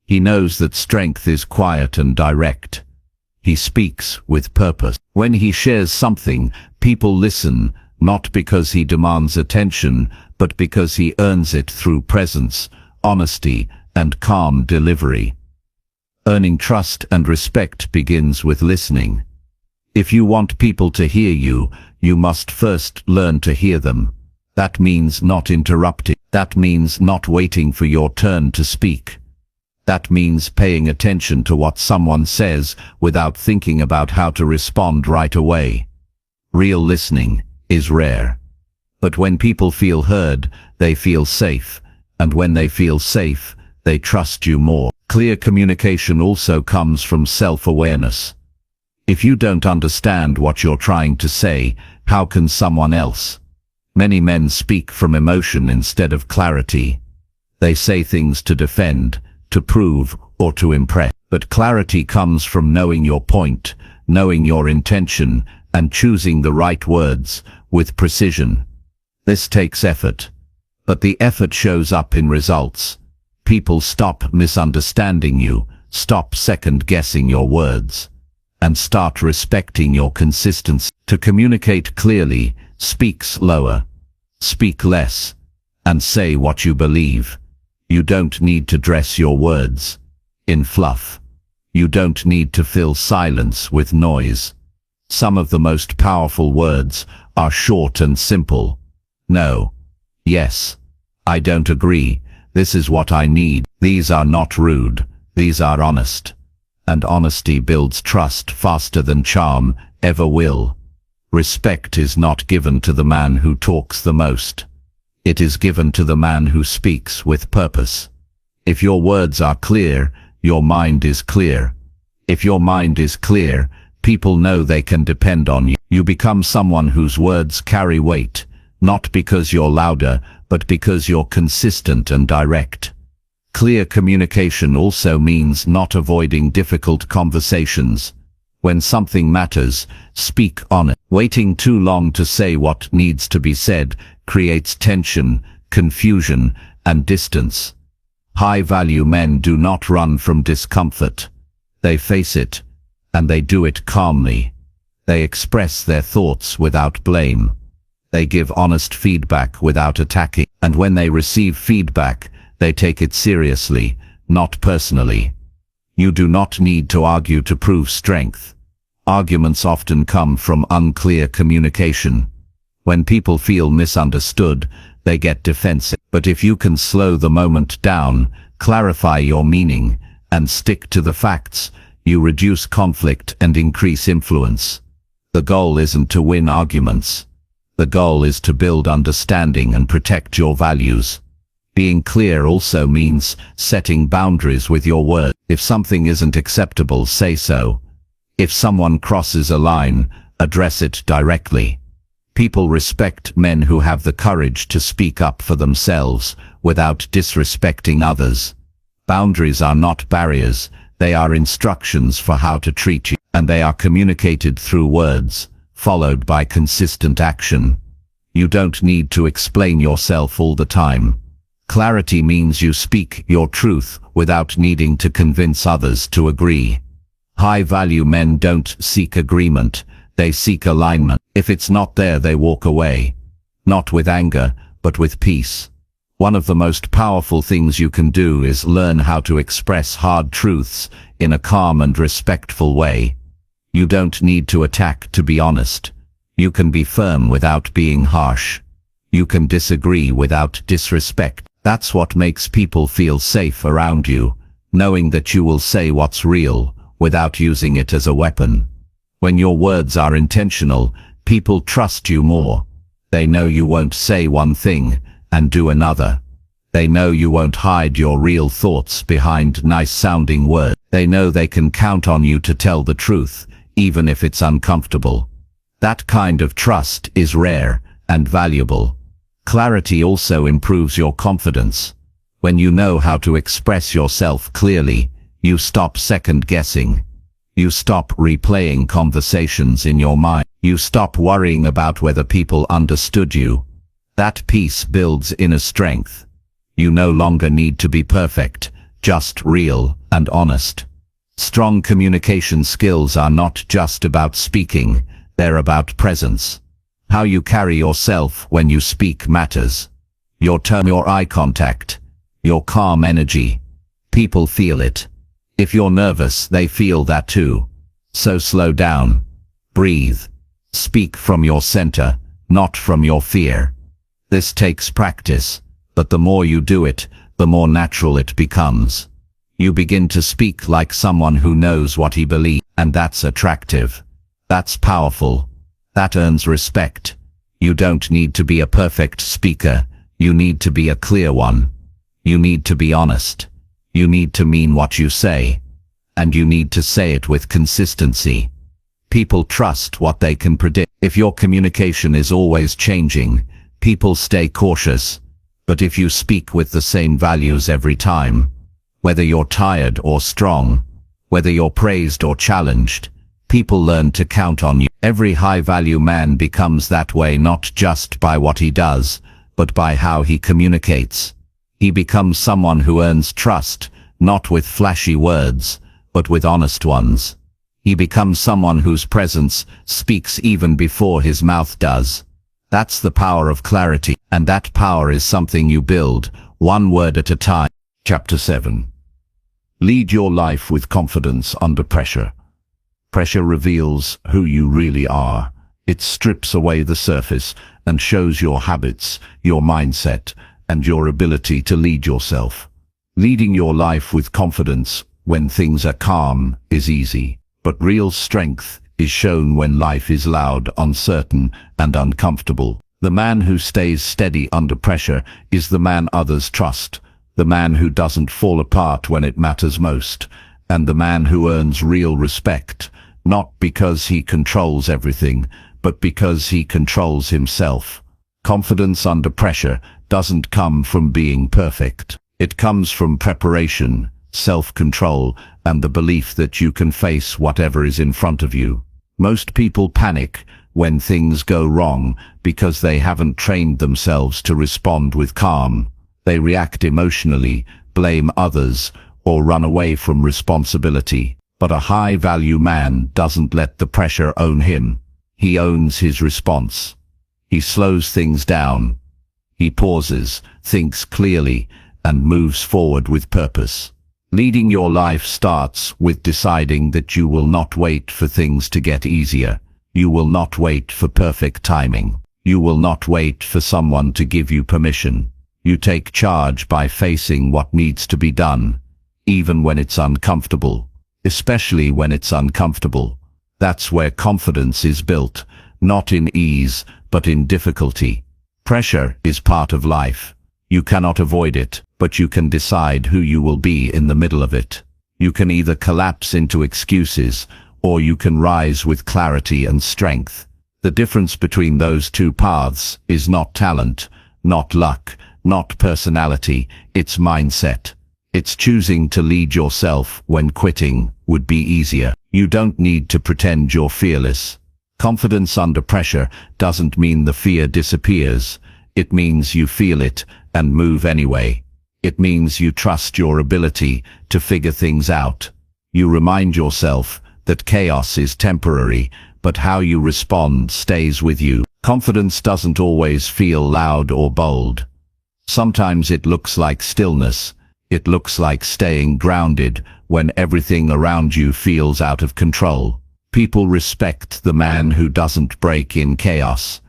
He knows that strength is quiet and direct. He speaks with purpose. When he shares something, people listen, not because he demands attention, but because he earns it through presence, honesty, and calm delivery. Earning trust and respect begins with listening. If you want people to hear you, you must first learn to hear them. That means not interrupting. That means not waiting for your turn to speak. That means paying attention to what someone says without thinking about how to respond right away. Real listening is rare. But when people feel heard, they feel safe. And when they feel safe, they trust you more. Clear communication also comes from self-awareness. If you don't understand what you're trying to say, how can someone else? Many men speak from emotion instead of clarity. They say things to defend, to prove, or to impress. But clarity comes from knowing your point, knowing your intention, and choosing the right words with precision. This takes effort. But the effort shows up in results. People stop misunderstanding you, stop second-guessing your words, and start respecting your consistency. To communicate clearly, speak slower, speak less, and say what you believe. You don't need to dress your words in fluff. You don't need to fill silence with noise. Some of the most powerful words are short and simple. No. Yes. I don't agree. This is what I need. These are not rude. These are honest. And honesty builds trust faster than charm ever will. Respect is not given to the man who talks the most. It is given to the man who speaks with purpose. If your words are clear, your mind is clear. If your mind is clear, people know they can depend on you. You become someone whose words carry weight, not because you're louder, but because you're consistent and direct. Clear communication also means not avoiding difficult conversations. When something matters, speak on it. Waiting too long to say what needs to be said creates tension, confusion, and distance. High-value men do not run from discomfort. They face it, and they do it calmly. They express their thoughts without blame. They give honest feedback without attacking. And when they receive feedback, they take it seriously, not personally. You do not need to argue to prove strength. Arguments often come from unclear communication. When people feel misunderstood, they get defensive. But if you can slow the moment down, clarify your meaning, and stick to the facts, you reduce conflict and increase influence. The goal isn't to win arguments. The goal is to build understanding and protect your values. Being clear also means setting boundaries with your words. If something isn't acceptable, say so. If someone crosses a line, address it directly. People respect men who have the courage to speak up for themselves without disrespecting others. Boundaries are not barriers, they are instructions for how to treat you, and they are communicated through words, followed by consistent action. You don't need to explain yourself all the time. Clarity means you speak your truth without needing to convince others to agree. High-value men don't seek agreement, they seek alignment. If it's not there, they walk away. Not with anger, but with peace. One of the most powerful things you can do is learn how to express hard truths in a calm and respectful way. You don't need to attack to be honest. You can be firm without being harsh. You can disagree without disrespect. That's what makes people feel safe around you, knowing that you will say what's real, without using it as a weapon. When your words are intentional, people trust you more. They know you won't say one thing and do another. They know you won't hide your real thoughts behind nice-sounding words. They know they can count on you to tell the truth, even if it's uncomfortable. That kind of trust is rare and valuable. Clarity also improves your confidence. When you know how to express yourself clearly, you stop second-guessing. You stop replaying conversations in your mind. You stop worrying about whether people understood you. That peace builds inner strength. You no longer need to be perfect, just real and honest. Strong communication skills are not just about speaking, they're about presence. How you carry yourself when you speak matters. Your tone, your eye contact, your calm energy. People feel it. If you're nervous, they feel that too. So slow down. Breathe. Speak from your center, not from your fear. This takes practice, but the more you do it, the more natural it becomes. You begin to speak like someone who knows what he believes, and that's attractive. That's powerful. That earns respect. You don't need to be a perfect speaker. You need to be a clear one. You need to be honest. You need to mean what you say. And you need to say it with consistency. People trust what they can predict. If your communication is always changing, people stay cautious. But if you speak with the same values every time, whether you're tired or strong, whether you're praised or challenged, people learn to count on you. Every high-value man becomes that way not just by what he does, but by how he communicates. He becomes someone who earns trust, not with flashy words, but with honest ones. He becomes someone whose presence speaks even before his mouth does. That's the power of clarity, and that power is something you build, one word at a time. Chapter 7. Lead your life with confidence under pressure. Pressure reveals who you really are. It strips away the surface and shows your habits, your mindset, and your ability to lead yourself. Leading your life with confidence when things are calm is easy, but real strength is shown when life is loud, uncertain, and uncomfortable. The man who stays steady under pressure is the man others trust, the man who doesn't fall apart when it matters most, and the man who earns real respect, not because he controls everything, but because he controls himself. Confidence under pressure doesn't come from being perfect. It comes from preparation, self-control, and the belief that you can face whatever is in front of you. Most people panic when things go wrong because they haven't trained themselves to respond with calm. They react emotionally, blame others, or run away from responsibility. But a high-value man doesn't let the pressure own him. He owns his response. He slows things down. He pauses, thinks clearly, and moves forward with purpose. Leading your life starts with deciding that you will not wait for things to get easier. You will not wait for perfect timing. You will not wait for someone to give you permission. You take charge by facing what needs to be done, even when it's uncomfortable. Especially when it's uncomfortable. That's where confidence is built, not in ease, but in difficulty. Pressure is part of life. You cannot avoid it, but you can decide who you will be in the middle of it. You can either collapse into excuses, or you can rise with clarity and strength. The difference between those two paths is not talent, not luck, not personality, it's mindset. It's choosing to lead yourself when quitting would be easier. You don't need to pretend you're fearless. Confidence under pressure doesn't mean the fear disappears. It means you feel it and move anyway. It means you trust your ability to figure things out. You remind yourself that chaos is temporary, but how you respond stays with you. Confidence doesn't always feel loud or bold. Sometimes it looks like stillness. It looks like staying grounded when everything around you feels out of control. People respect the man who doesn't break in chaos.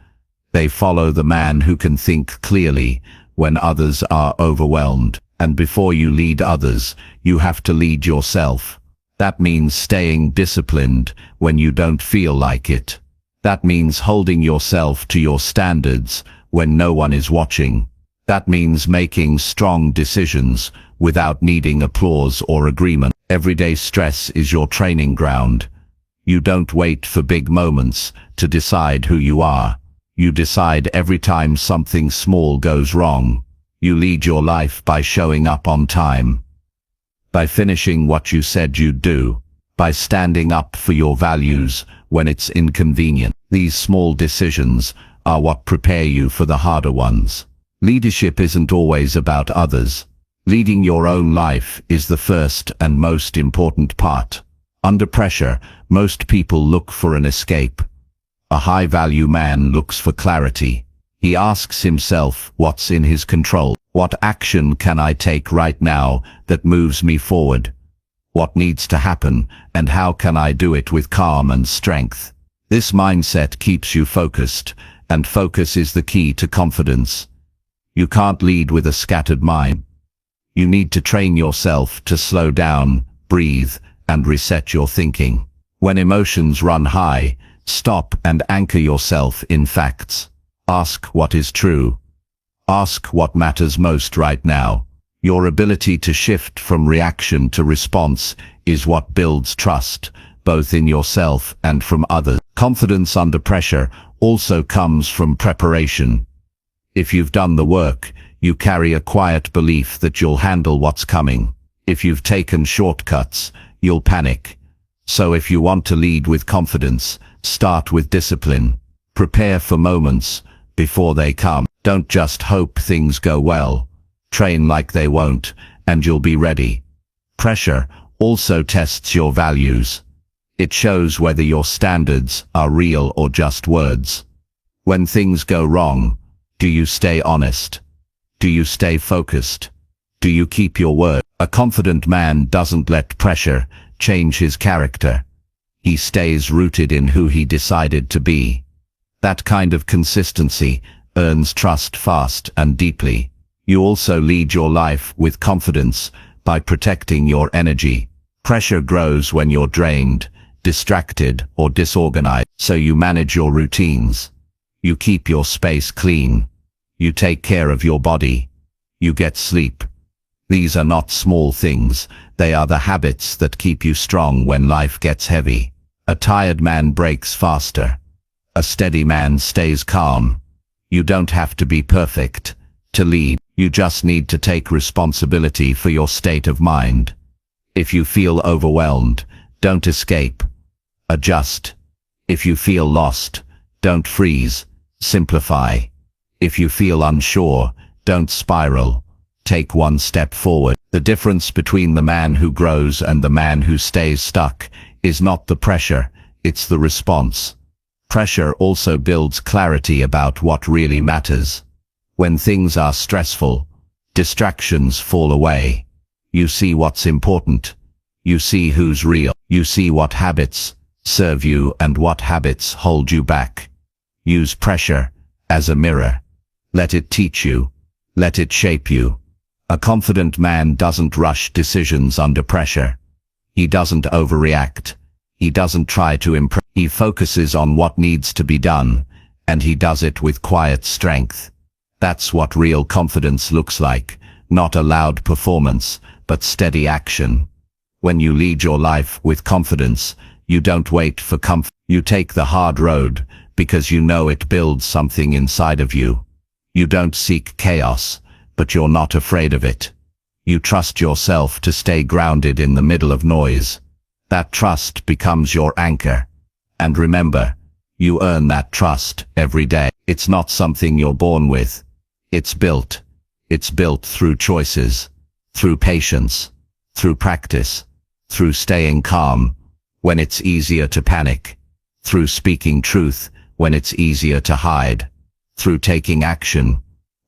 They follow the man who can think clearly when others are overwhelmed. And before you lead others, you have to lead yourself. That means staying disciplined when you don't feel like it. That means holding yourself to your standards when no one is watching. That means making strong decisions without needing applause or agreement. Everyday stress is your training ground. You don't wait for big moments to decide who you are. You decide every time something small goes wrong. You lead your life by showing up on time, by finishing what you said you'd do, by standing up for your values when it's inconvenient. These small decisions are what prepare you for the harder ones. Leadership isn't always about others. Leading your own life is the first and most important part. Under pressure, most people look for an escape. A high-value man looks for clarity. He asks himself what's in his control. What action can I take right now that moves me forward? What needs to happen, and how can I do it with calm and strength? This mindset keeps you focused, and focus is the key to confidence. You can't lead with a scattered mind. You need to train yourself to slow down, breathe, and reset your thinking. When emotions run high, stop and anchor yourself in facts. Ask what is true. Ask what matters most right now. Your ability to shift from reaction to response is what builds trust, both in yourself and from others. Confidence under pressure also comes from preparation. If you've done the work, you carry a quiet belief that you'll handle what's coming. If you've taken shortcuts, you'll panic. So if you want to lead with confidence, start with discipline. Prepare for moments before they come. Don't just hope things go well. Train like they won't, and you'll be ready. Pressure also tests your values. It shows whether your standards are real or just words. When things go wrong, do you stay honest? Do you stay focused? Do you keep your word? A confident man doesn't let pressure change his character. He stays rooted in who he decided to be. That kind of consistency earns trust fast and deeply. You also lead your life with confidence by protecting your energy. Pressure grows when you're drained, distracted, or disorganized, so you manage your routines. You keep your space clean. You take care of your body. You get sleep. These are not small things. They are the habits that keep you strong when life gets heavy. A tired man breaks faster. A steady man stays calm. You don't have to be perfect to lead. You just need to take responsibility for your state of mind. If you feel overwhelmed, don't escape. Adjust. If you feel lost, don't freeze. Simplify. If you feel unsure, don't spiral. Take one step forward. The difference between the man who grows and the man who stays stuck is not the pressure, it's the response. Pressure also builds clarity about what really matters. When things are stressful, distractions fall away. You see what's important. You see who's real. You see what habits serve you and what habits hold you back. Use pressure as a mirror. Let it teach you. Let it shape you. A confident man doesn't rush decisions under pressure. He doesn't overreact. He doesn't try to impress. He focuses on what needs to be done, and he does it with quiet strength. That's what real confidence looks like, not a loud performance, but steady action. When you lead your life with confidence, you don't wait for comfort. You take the hard road because you know it builds something inside of you. You don't seek chaos, but you're not afraid of it. You trust yourself to stay grounded in the middle of noise. That trust becomes your anchor. And remember, you earn that trust every day. It's not something you're born with. It's built. It's built through choices, through patience, through practice, through staying calm when it's easier to panic, through speaking truth when it's easier to hide, through taking action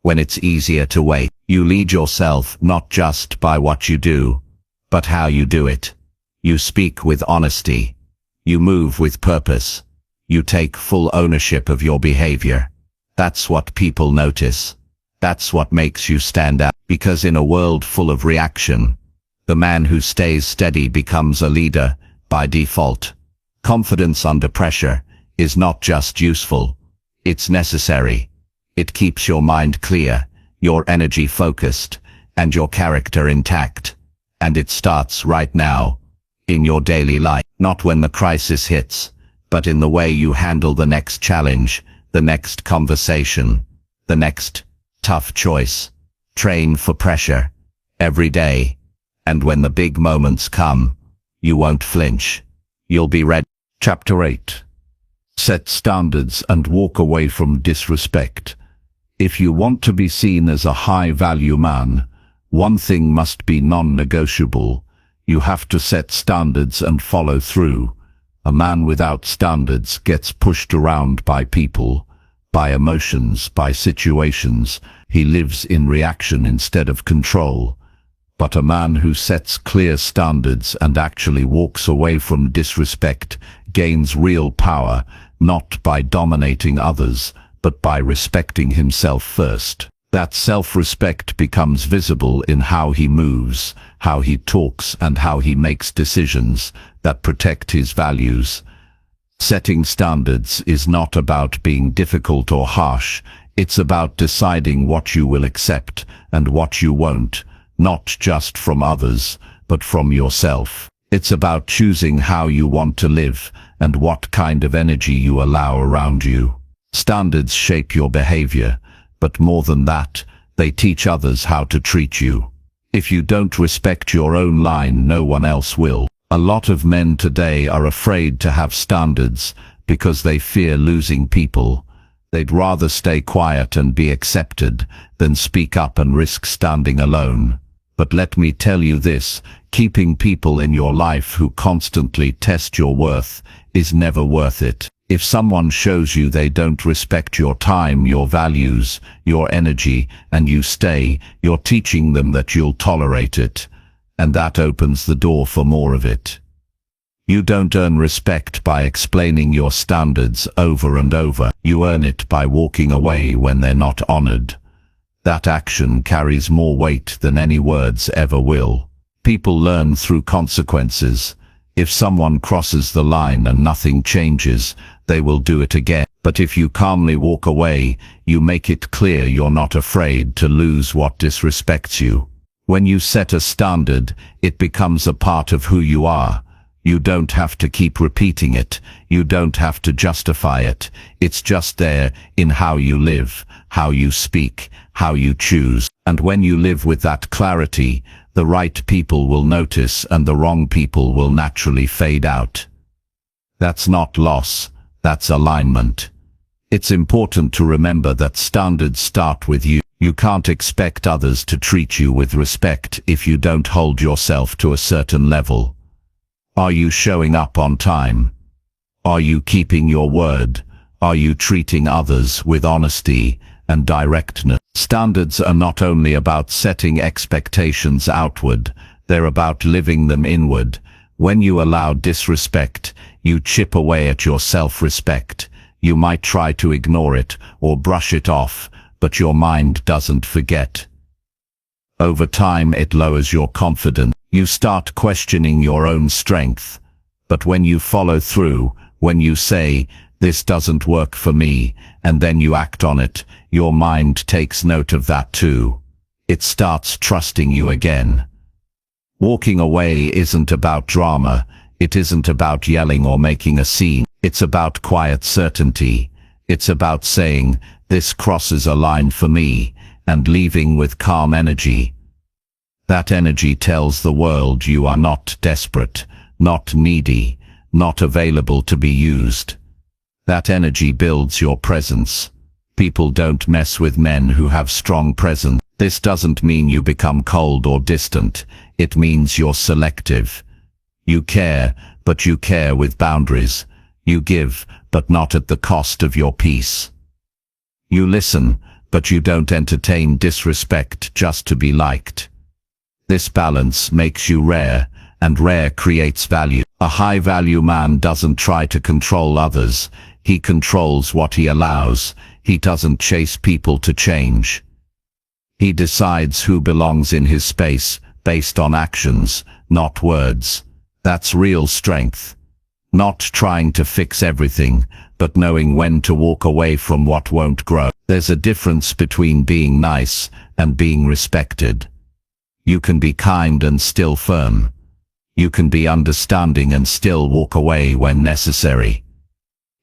when it's easier to wait. You lead yourself not just by what you do, but how you do it. You speak with honesty. You move with purpose. You take full ownership of your behavior. That's what people notice. That's what makes you stand out. Because in a world full of reaction, the man who stays steady becomes a leader by default. Confidence under pressure is not just useful, it's necessary. It keeps your mind clear, your energy focused, and your character intact. And it starts right now, in your daily life. Not when the crisis hits, but in the way you handle the next challenge, the next conversation, the next tough choice. Train for pressure every day. And when the big moments come, you won't flinch. You'll be ready. Chapter 8. Set standards and walk away from disrespect. If you want to be seen as a high-value man, one thing must be non-negotiable. You have to set standards and follow through. A man without standards gets pushed around by people, by emotions, by situations. He lives in reaction instead of control. But a man who sets clear standards and actually walks away from disrespect gains real power, not by dominating others, but by respecting himself first. That self-respect becomes visible in how he moves, how he talks, and how he makes decisions that protect his values. Setting standards is not about being difficult or harsh. It's about deciding what you will accept and what you won't, not just from others, but from yourself. It's about choosing how you want to live and what kind of energy you allow around you. Standards shape your behavior, but more than that, they teach others how to treat you. If you don't respect your own line, no one else will. A lot of men today are afraid to have standards because they fear losing people. They'd rather stay quiet and be accepted than speak up and risk standing alone. But let me tell you this, keeping people in your life who constantly test your worth is never worth it. If someone shows you they don't respect your time, your values, your energy, and you stay, you're teaching them that you'll tolerate it. And that opens the door for more of it. You don't earn respect by explaining your standards over and over. You earn it by walking away when they're not honored. That action carries more weight than any words ever will. People learn through consequences. If someone crosses the line and nothing changes, they will do it again. But if you calmly walk away, you make it clear you're not afraid to lose what disrespects you. When you set a standard, it becomes a part of who you are. You don't have to keep repeating it. You don't have to justify it. It's just there in how you live, how you speak, how you choose. And when you live with that clarity, the right people will notice and the wrong people will naturally fade out. That's not loss, that's alignment. It's important to remember that standards start with you. You can't expect others to treat you with respect if you don't hold yourself to a certain level. Are you showing up on time? Are you keeping your word? Are you treating others with honesty and directness? Standards are not only about setting expectations outward, they're about living them inward. When you allow disrespect, you chip away at your self-respect. You might try to ignore it or brush it off, but your mind doesn't forget. Over time, it lowers your confidence. You start questioning your own strength. But when you follow through, when you say, "This doesn't work for me," and then you act on it, your mind takes note of that too. It starts trusting you again. Walking away isn't about drama. It isn't about yelling or making a scene. It's about quiet certainty. It's about saying, "This crosses a line for me," and leaving with calm energy. That energy tells the world you are not desperate, not needy, not available to be used. That energy builds your presence. People don't mess with men who have strong presence. This doesn't mean you become cold or distant. It means you're selective. You care, but you care with boundaries. You give, but not at the cost of your peace. You listen, but you don't entertain disrespect just to be liked. This balance makes you rare, and rare creates value. A high-value man doesn't try to control others. He controls what he allows. He doesn't chase people to change. He decides who belongs in his space based on actions, not words. That's real strength. Not trying to fix everything, but knowing when to walk away from what won't grow. There's a difference between being nice and being respected. You can be kind and still firm. You can be understanding and still walk away when necessary.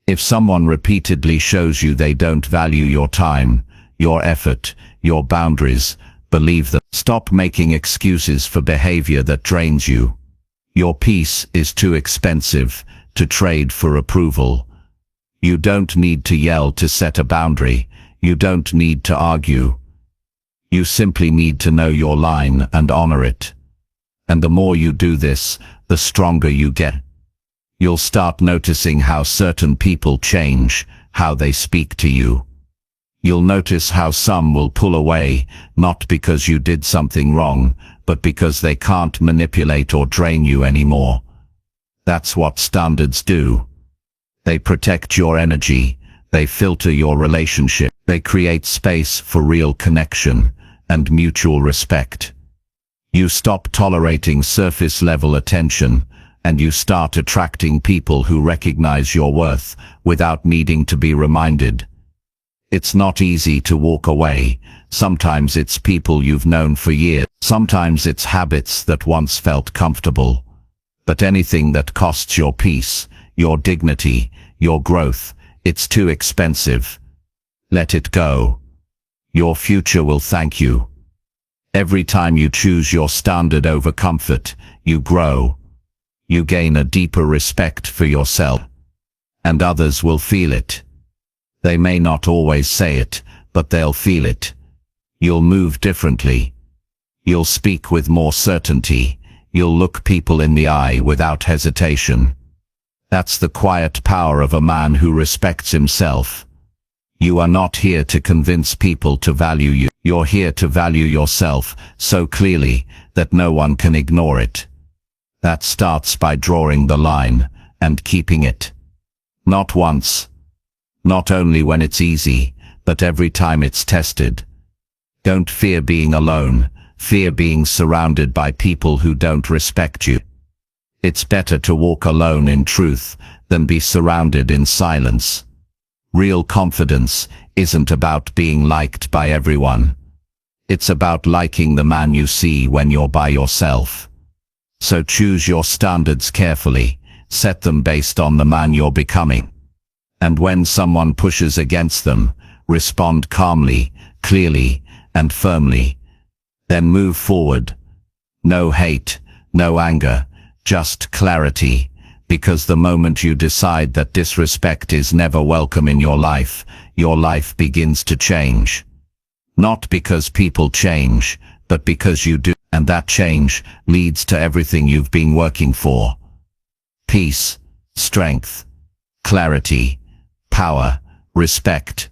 If someone repeatedly shows you they don't value your time, your effort, your boundaries, believe them. Stop making excuses for behavior that drains you. Your peace is too expensive to trade for approval. You don't need to yell to set a boundary. You don't need to argue. You simply need to know your line and honor it. And the more you do this, the stronger you get. You'll start noticing how certain people change, how they speak to you. You'll notice how some will pull away, not because you did something wrong, but because they can't manipulate or drain you anymore. That's what standards do. They protect your energy. They filter your relationship. They create space for real connection and mutual respect. You stop tolerating surface-level attention, and you start attracting people who recognize your worth without needing to be reminded. It's not easy to walk away. Sometimes it's people you've known for years. Sometimes it's habits that once felt comfortable. But anything that costs your peace, your dignity, your growth, it's too expensive. Let it go. Your future will thank you. Every time you choose your standard over comfort, you grow. You gain a deeper respect for yourself. And others will feel it. They may not always say it, but they'll feel it. You'll move differently. You'll speak with more certainty. You'll look people in the eye without hesitation. That's the quiet power of a man who respects himself. You are not here to convince people to value you. You're here to value yourself so clearly that no one can ignore it. That starts by drawing the line and keeping it. Not once. Not only when it's easy, but every time it's tested. Don't fear being alone. Fear being surrounded by people who don't respect you. It's better to walk alone in truth than be surrounded in silence. Real confidence isn't about being liked by everyone. It's about liking the man you see when you're by yourself. So choose your standards carefully. Set them based on the man you're becoming. And when someone pushes against them, respond calmly, clearly, and firmly. Then move forward. No hate, no anger, just clarity. Because the moment you decide that disrespect is never welcome in your life begins to change. Not because people change, but because you do, and that change leads to everything you've been working for. Peace, strength, clarity, power, respect.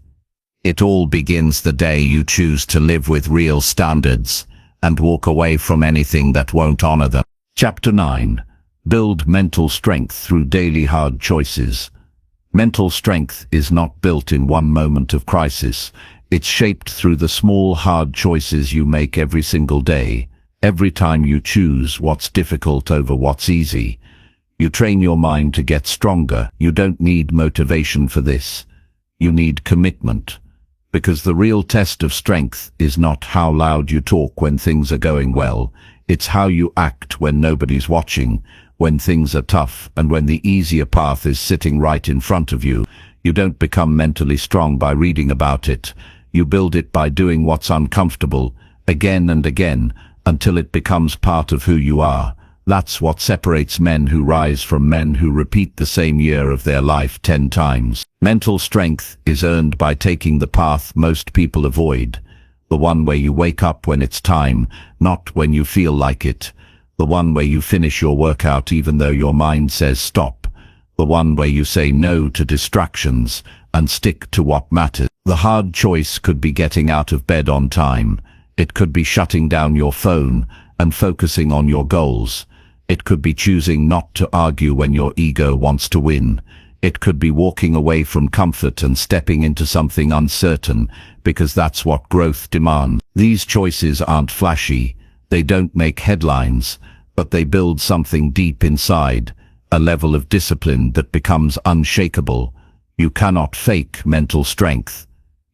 It all begins the day you choose to live with real standards and walk away from anything that won't honor them. Chapter 9. Build mental strength through daily hard choices. Mental strength is not built in one moment of crisis. It's shaped through the small hard choices you make every single day. Every time you choose what's difficult over what's easy, you train your mind to get stronger. You don't need motivation for this. You need commitment. Because the real test of strength is not how loud you talk when things are going well. It's how you act when nobody's watching, when things are tough, and when the easier path is sitting right in front of you. You don't become mentally strong by reading about it. You build it by doing what's uncomfortable, again and again, until it becomes part of who you are. That's what separates men who rise from men who repeat the same year of their life 10 times. Mental strength is earned by taking the path most people avoid. The one where you wake up when it's time, not when you feel like it. The one where you finish your workout even though your mind says stop. The one where you say no to distractions and stick to what matters. The hard choice could be getting out of bed on time. It could be shutting down your phone and focusing on your goals. It could be choosing not to argue when your ego wants to win. It could be walking away from comfort and stepping into something uncertain, because that's what growth demands. These choices aren't flashy, they don't make headlines, but they build something deep inside, a level of discipline that becomes unshakable. You cannot fake mental strength.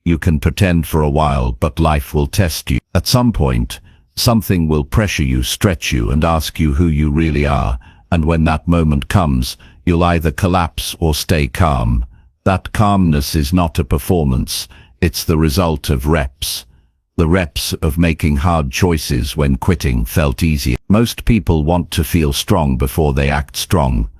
You can pretend for a while, but life will test you. At some point, something will pressure you, stretch you, and ask you who you really are. And when that moment comes, you'll either collapse or stay calm. That calmness is not a performance, it's the result of reps. The reps of making hard choices when quitting felt easier. Most people want to feel strong before they act strong.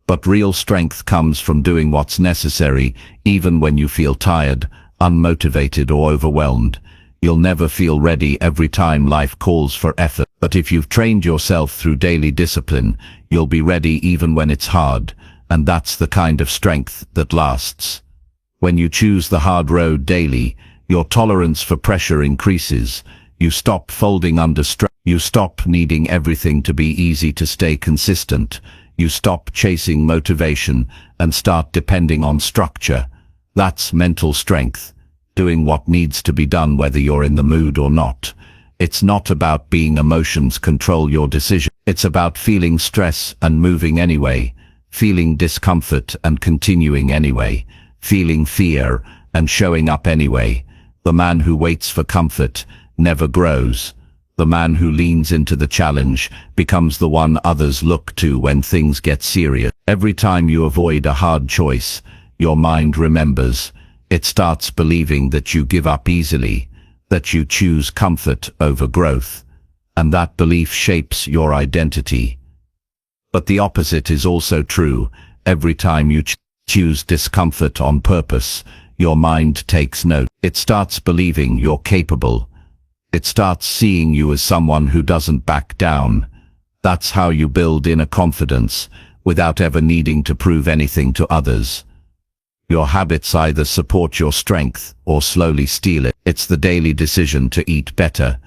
But real strength comes from doing what's necessary, even when you feel tired, unmotivated, or overwhelmed. You'll never feel ready every time life calls for effort. But if you've trained yourself through daily discipline, you'll be ready even when it's hard. And that's the kind of strength that lasts. When you choose the hard road daily, your tolerance for pressure increases. You stop folding under stress. You stop needing everything to be easy to stay consistent. You stop chasing motivation and start depending on structure. That's mental strength, doing what needs to be done whether you're in the mood or not. It's not about being emotions control your decision. It's about feeling stress and moving anyway, feeling discomfort and continuing anyway, feeling fear and showing up anyway. The man who waits for comfort never grows. The man who leans into the challenge becomes the one others look to when things get serious. Every time you avoid a hard choice, your mind remembers. It starts believing that you give up easily, that you choose comfort over growth, and that belief shapes your identity. But the opposite is also true. Every time you choose discomfort on purpose, your mind takes note. It starts believing you're capable. It starts seeing you as someone who doesn't back down. That's how you build inner confidence, without ever needing to prove anything to others. Your habits either support your strength or slowly steal it. It's the daily decision to eat better,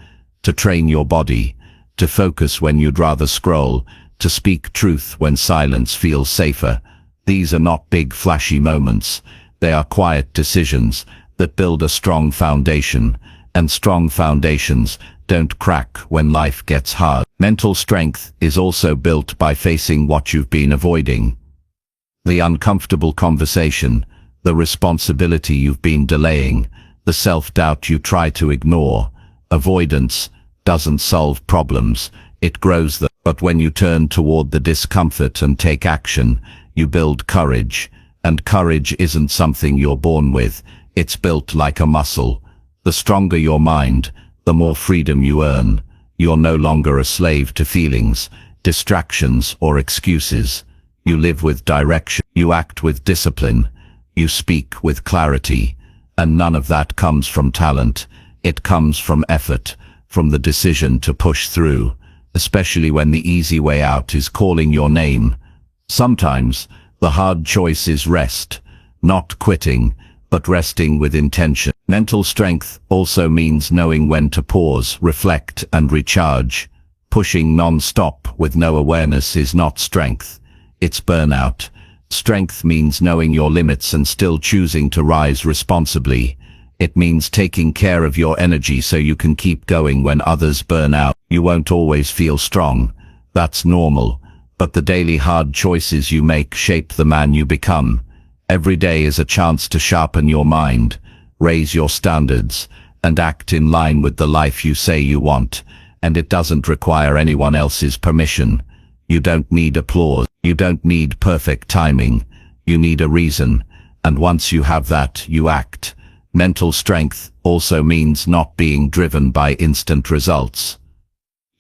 to train your body, to focus when you'd rather scroll, to speak truth when silence feels safer. These are not big flashy moments. They are quiet decisions that build a strong foundation, and strong foundations don't crack when life gets hard. Mental strength is also built by facing what you've been avoiding. The uncomfortable conversation, the responsibility you've been delaying, the self-doubt you try to ignore. Avoidance doesn't solve problems, it grows them. But when you turn toward the discomfort and take action, you build courage. And courage isn't something you're born with, it's built like a muscle. The stronger your mind, the more freedom you earn. You're no longer a slave to feelings, distractions, or excuses. You live with direction, you act with discipline, you speak with clarity, and none of that comes from talent. It comes from effort, from the decision to push through, especially when the easy way out is calling your name. Sometimes, the hard choice is rest, not quitting, but resting with intention. Mental strength also means knowing when to pause, reflect, and recharge. Pushing non-stop with no awareness is not strength. It's burnout. Strength means knowing your limits and still choosing to rise responsibly. It means taking care of your energy so you can keep going when others burn out. You won't always feel strong. That's normal. But the daily hard choices you make shape the man you become. Every day is a chance to sharpen your mind, raise your standards, and act in line with the life you say you want. And it doesn't require anyone else's permission. You don't need applause. You don't need perfect timing. You need a reason. And once you have that, you act. Mental strength also means not being driven by instant results.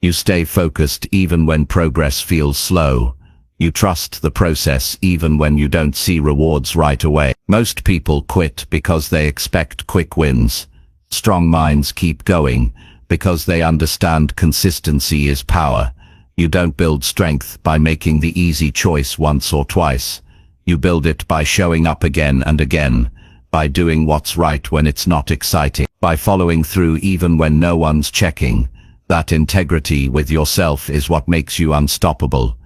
You stay focused even when progress feels slow. You trust the process even when you don't see rewards right away. Most people quit because they expect quick wins. Strong minds keep going because they understand consistency is power. You don't build strength by making the easy choice once or twice. You build it by showing up again and again, by doing what's right when it's not exciting, by following through even when no one's checking. That integrity with yourself is what makes you unstoppable.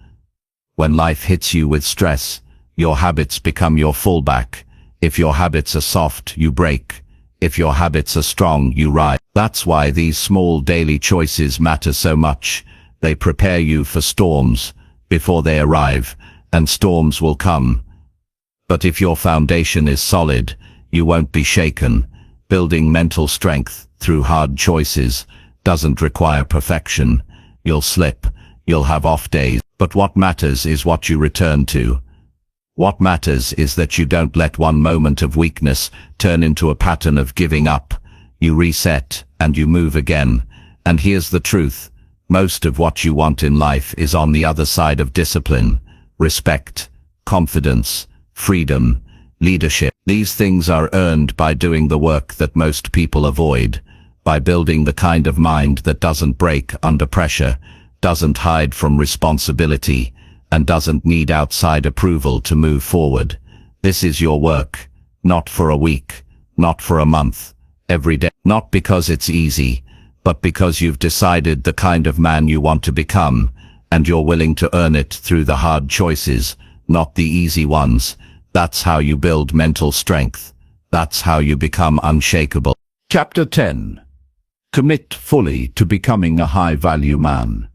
When life hits you with stress, Your habits become your fallback. If your habits are soft, you break. If your habits are strong, you rise. That's why these small daily choices matter so much. They prepare you for storms before they arrive, and storms will come. But if your foundation is solid, you won't be shaken. Building mental strength through hard choices doesn't require perfection. You'll slip, you'll have off days, but what matters is what you return to. What matters is that you don't let one moment of weakness turn into a pattern of giving up. You reset, and you move again. And here's the truth. Most of what you want in life is on the other side of discipline. Respect, confidence, freedom, leadership. These things are earned by doing the work that most people avoid, by building the kind of mind that doesn't break under pressure, doesn't hide from responsibility, and doesn't need outside approval to move forward. This is your work, not for a week, not for a month, every day. Not because it's easy, but because you've decided the kind of man you want to become, and you're willing to earn it through the hard choices, not the easy ones. That's how you build mental strength. That's how you become unshakable. Chapter 10. Commit fully to becoming a high-value man.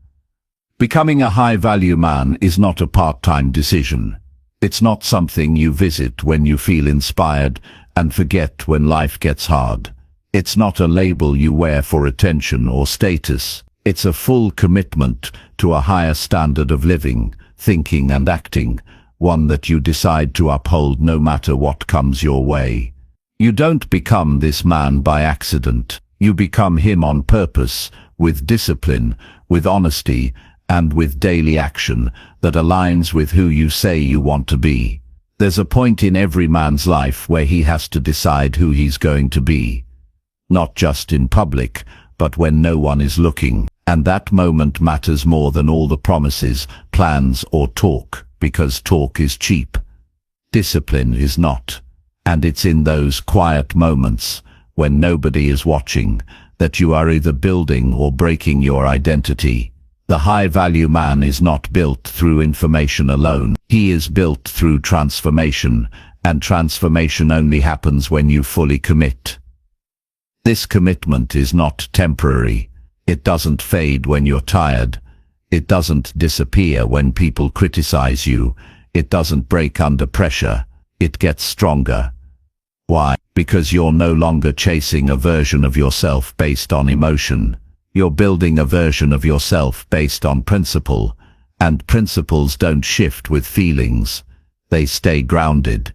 Becoming a high-value man is not a part-time decision. It's not something you visit when you feel inspired and forget when life gets hard. It's not a label you wear for attention or status. It's a full commitment to a higher standard of living, thinking and acting, one that you decide to uphold no matter what comes your way. You don't become this man by accident. You become him on purpose, with discipline, with honesty, and with daily action that aligns with who you say you want to be. There's a point in every man's life where he has to decide who he's going to be. Not just in public, but when no one is looking. And that moment matters more than all the promises, plans, or talk, because talk is cheap. Discipline is not. And it's in those quiet moments, when nobody is watching, that you are either building or breaking your identity. The high-value man is not built through information alone. He is built through transformation, and transformation only happens when you fully commit. This commitment is not temporary. It doesn't fade when you're tired. It doesn't disappear when people criticize you. It doesn't break under pressure. It gets stronger. Why? Because you're no longer chasing a version of yourself based on emotion. You're building a version of yourself based on principle, and principles don't shift with feelings. They stay grounded.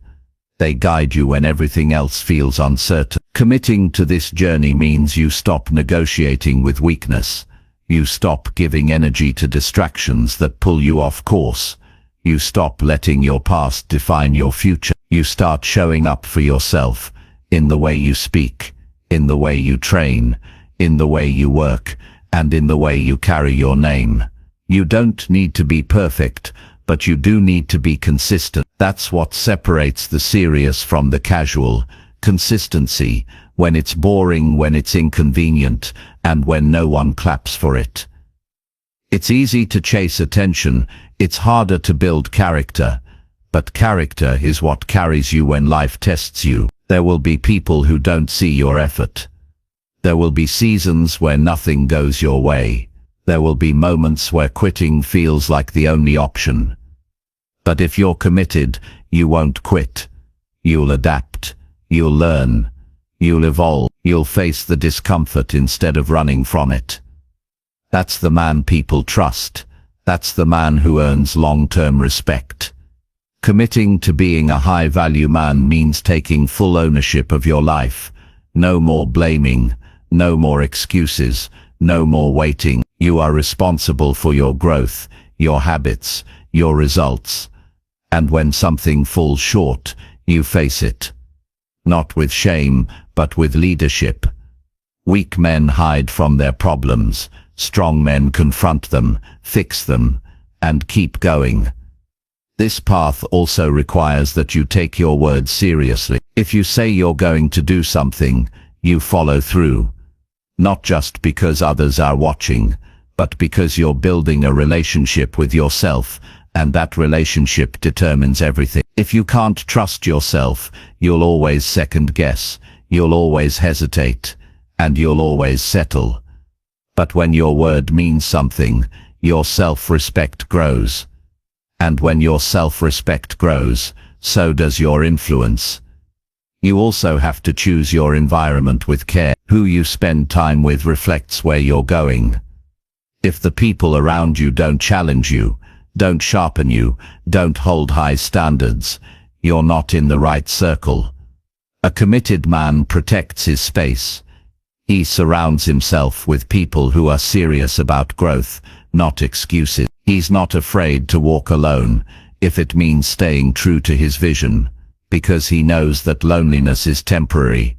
They guide you when everything else feels uncertain. Committing to this journey means you stop negotiating with weakness. You stop giving energy to distractions that pull you off course. You stop letting your past define your future. You start showing up for yourself, in the way you speak, in the way you train, in the way you work, and in the way you carry your name. You don't need to be perfect, but you do need to be consistent. That's what separates the serious from the casual. Consistency, when it's boring, when it's inconvenient, and when no one claps for it. It's easy to chase attention, it's harder to build character. But character is what carries you when life tests you. There will be people who don't see your effort. There will be seasons where nothing goes your way. There will be moments where quitting feels like the only option. But if you're committed, you won't quit. You'll adapt. You'll learn. You'll evolve. You'll face the discomfort instead of running from it. That's the man people trust. That's the man who earns long-term respect. Committing to being a high-value man means taking full ownership of your life. No more blaming. No more excuses. No more waiting. You are responsible for your growth, your habits, your results. And when something falls short, you face it. Not with shame, but with leadership. Weak men hide from their problems. Strong men confront them, fix them, and keep going. This path also requires that you take your words seriously. If you say you're going to do something, you follow through. Not just because others are watching, but because you're building a relationship with yourself and that relationship determines everything. If you can't trust yourself, you'll always second guess, you'll always hesitate, and you'll always settle. But when your word means something, your self-respect grows. And when your self-respect grows, so does your influence. You also have to choose your environment with care. Who you spend time with reflects where you're going. If the people around you don't challenge you, don't sharpen you, don't hold high standards, you're not in the right circle. A committed man protects his space. He surrounds himself with people who are serious about growth, not excuses. He's not afraid to walk alone, if it means staying true to his vision, because he knows that loneliness is temporary,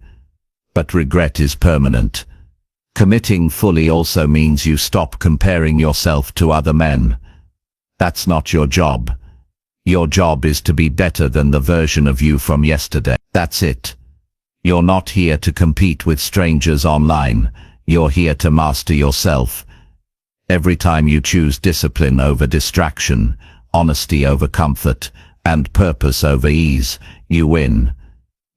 but regret is permanent. Committing fully also means you stop comparing yourself to other men. That's not your job. Your job is to be better than the version of you from yesterday. That's it. You're not here to compete with strangers online. You're here to master yourself. Every time you choose discipline over distraction, honesty over comfort, and purpose over ease, you win.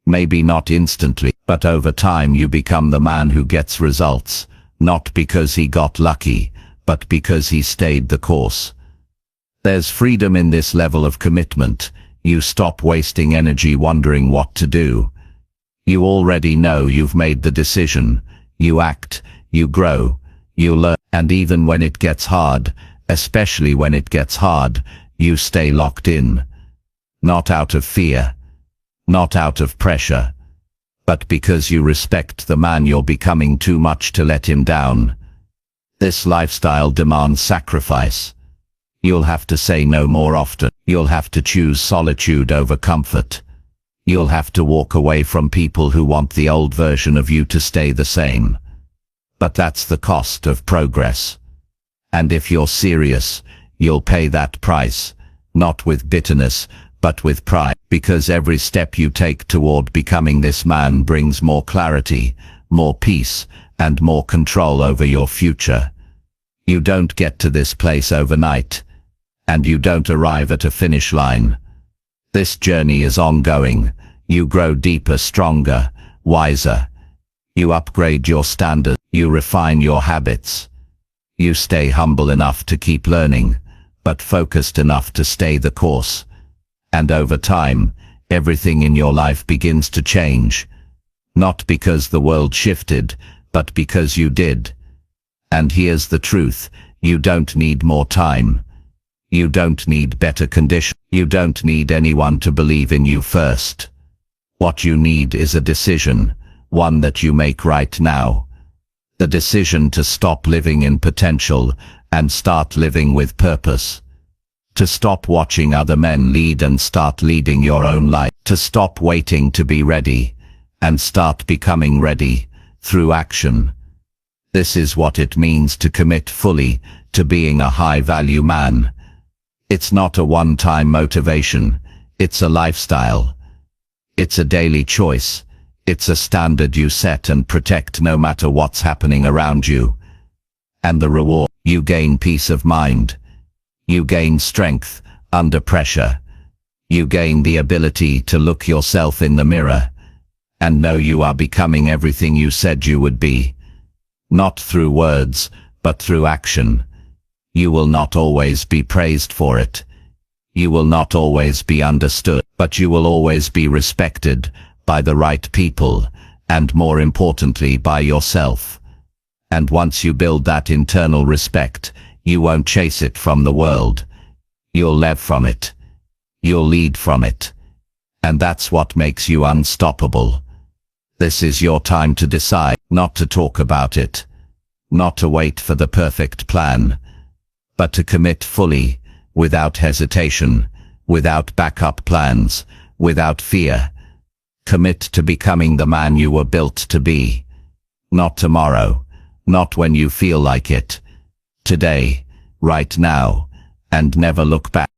Maybe not instantly, but over time you become the man who gets results, not because he got lucky, but because he stayed the course. There's freedom in this level of commitment. You stop wasting energy wondering what to do. You already know you've made the decision. You act, you grow, you learn, and even when it gets hard, especially when it gets hard, you stay locked in. Not out of fear, not out of pressure, but because you respect the man you're becoming too much to let him down. This lifestyle demands sacrifice. You'll have to say no more often. You'll have to choose solitude over comfort. You'll have to walk away from people who want the old version of you to stay the same. But that's the cost of progress. And if you're serious, you'll pay that price, not with bitterness, but with pride, because every step you take toward becoming this man brings more clarity, more peace, and more control over your future. You don't get to this place overnight, and you don't arrive at a finish line. This journey is ongoing. You grow deeper, stronger, wiser. You upgrade your standards. You refine your habits. You stay humble enough to keep learning, but focused enough to stay the course. And over time, everything in your life begins to change. Not because the world shifted, but because you did. And here's the truth. You don't need more time. You don't need better conditions. You don't need anyone to believe in you first. What you need is a decision, one that you make right now. The decision to stop living in potential and start living with purpose. To stop watching other men lead and start leading your own life. To stop waiting to be ready and start becoming ready through action. This is what it means to commit fully to being a high-value man. It's not a one-time motivation. It's a lifestyle. It's a daily choice. It's a standard you set and protect no matter what's happening around you. And the reward, you gain peace of mind. You gain strength under pressure. You gain the ability to look yourself in the mirror and know you are becoming everything you said you would be. Not through words, but through action. You will not always be praised for it. You will not always be understood, but you will always be respected by the right people, and more importantly by yourself. And once you build that internal respect, you won't chase it from the world. You'll live from it. You'll lead from it. And that's what makes you unstoppable. This is your time to decide, not to talk about it, not to wait for the perfect plan, but to commit fully, without hesitation, without backup plans, without fear. Commit to becoming the man you were built to be. Not tomorrow, not when you feel like it. Today, right now, and never look back.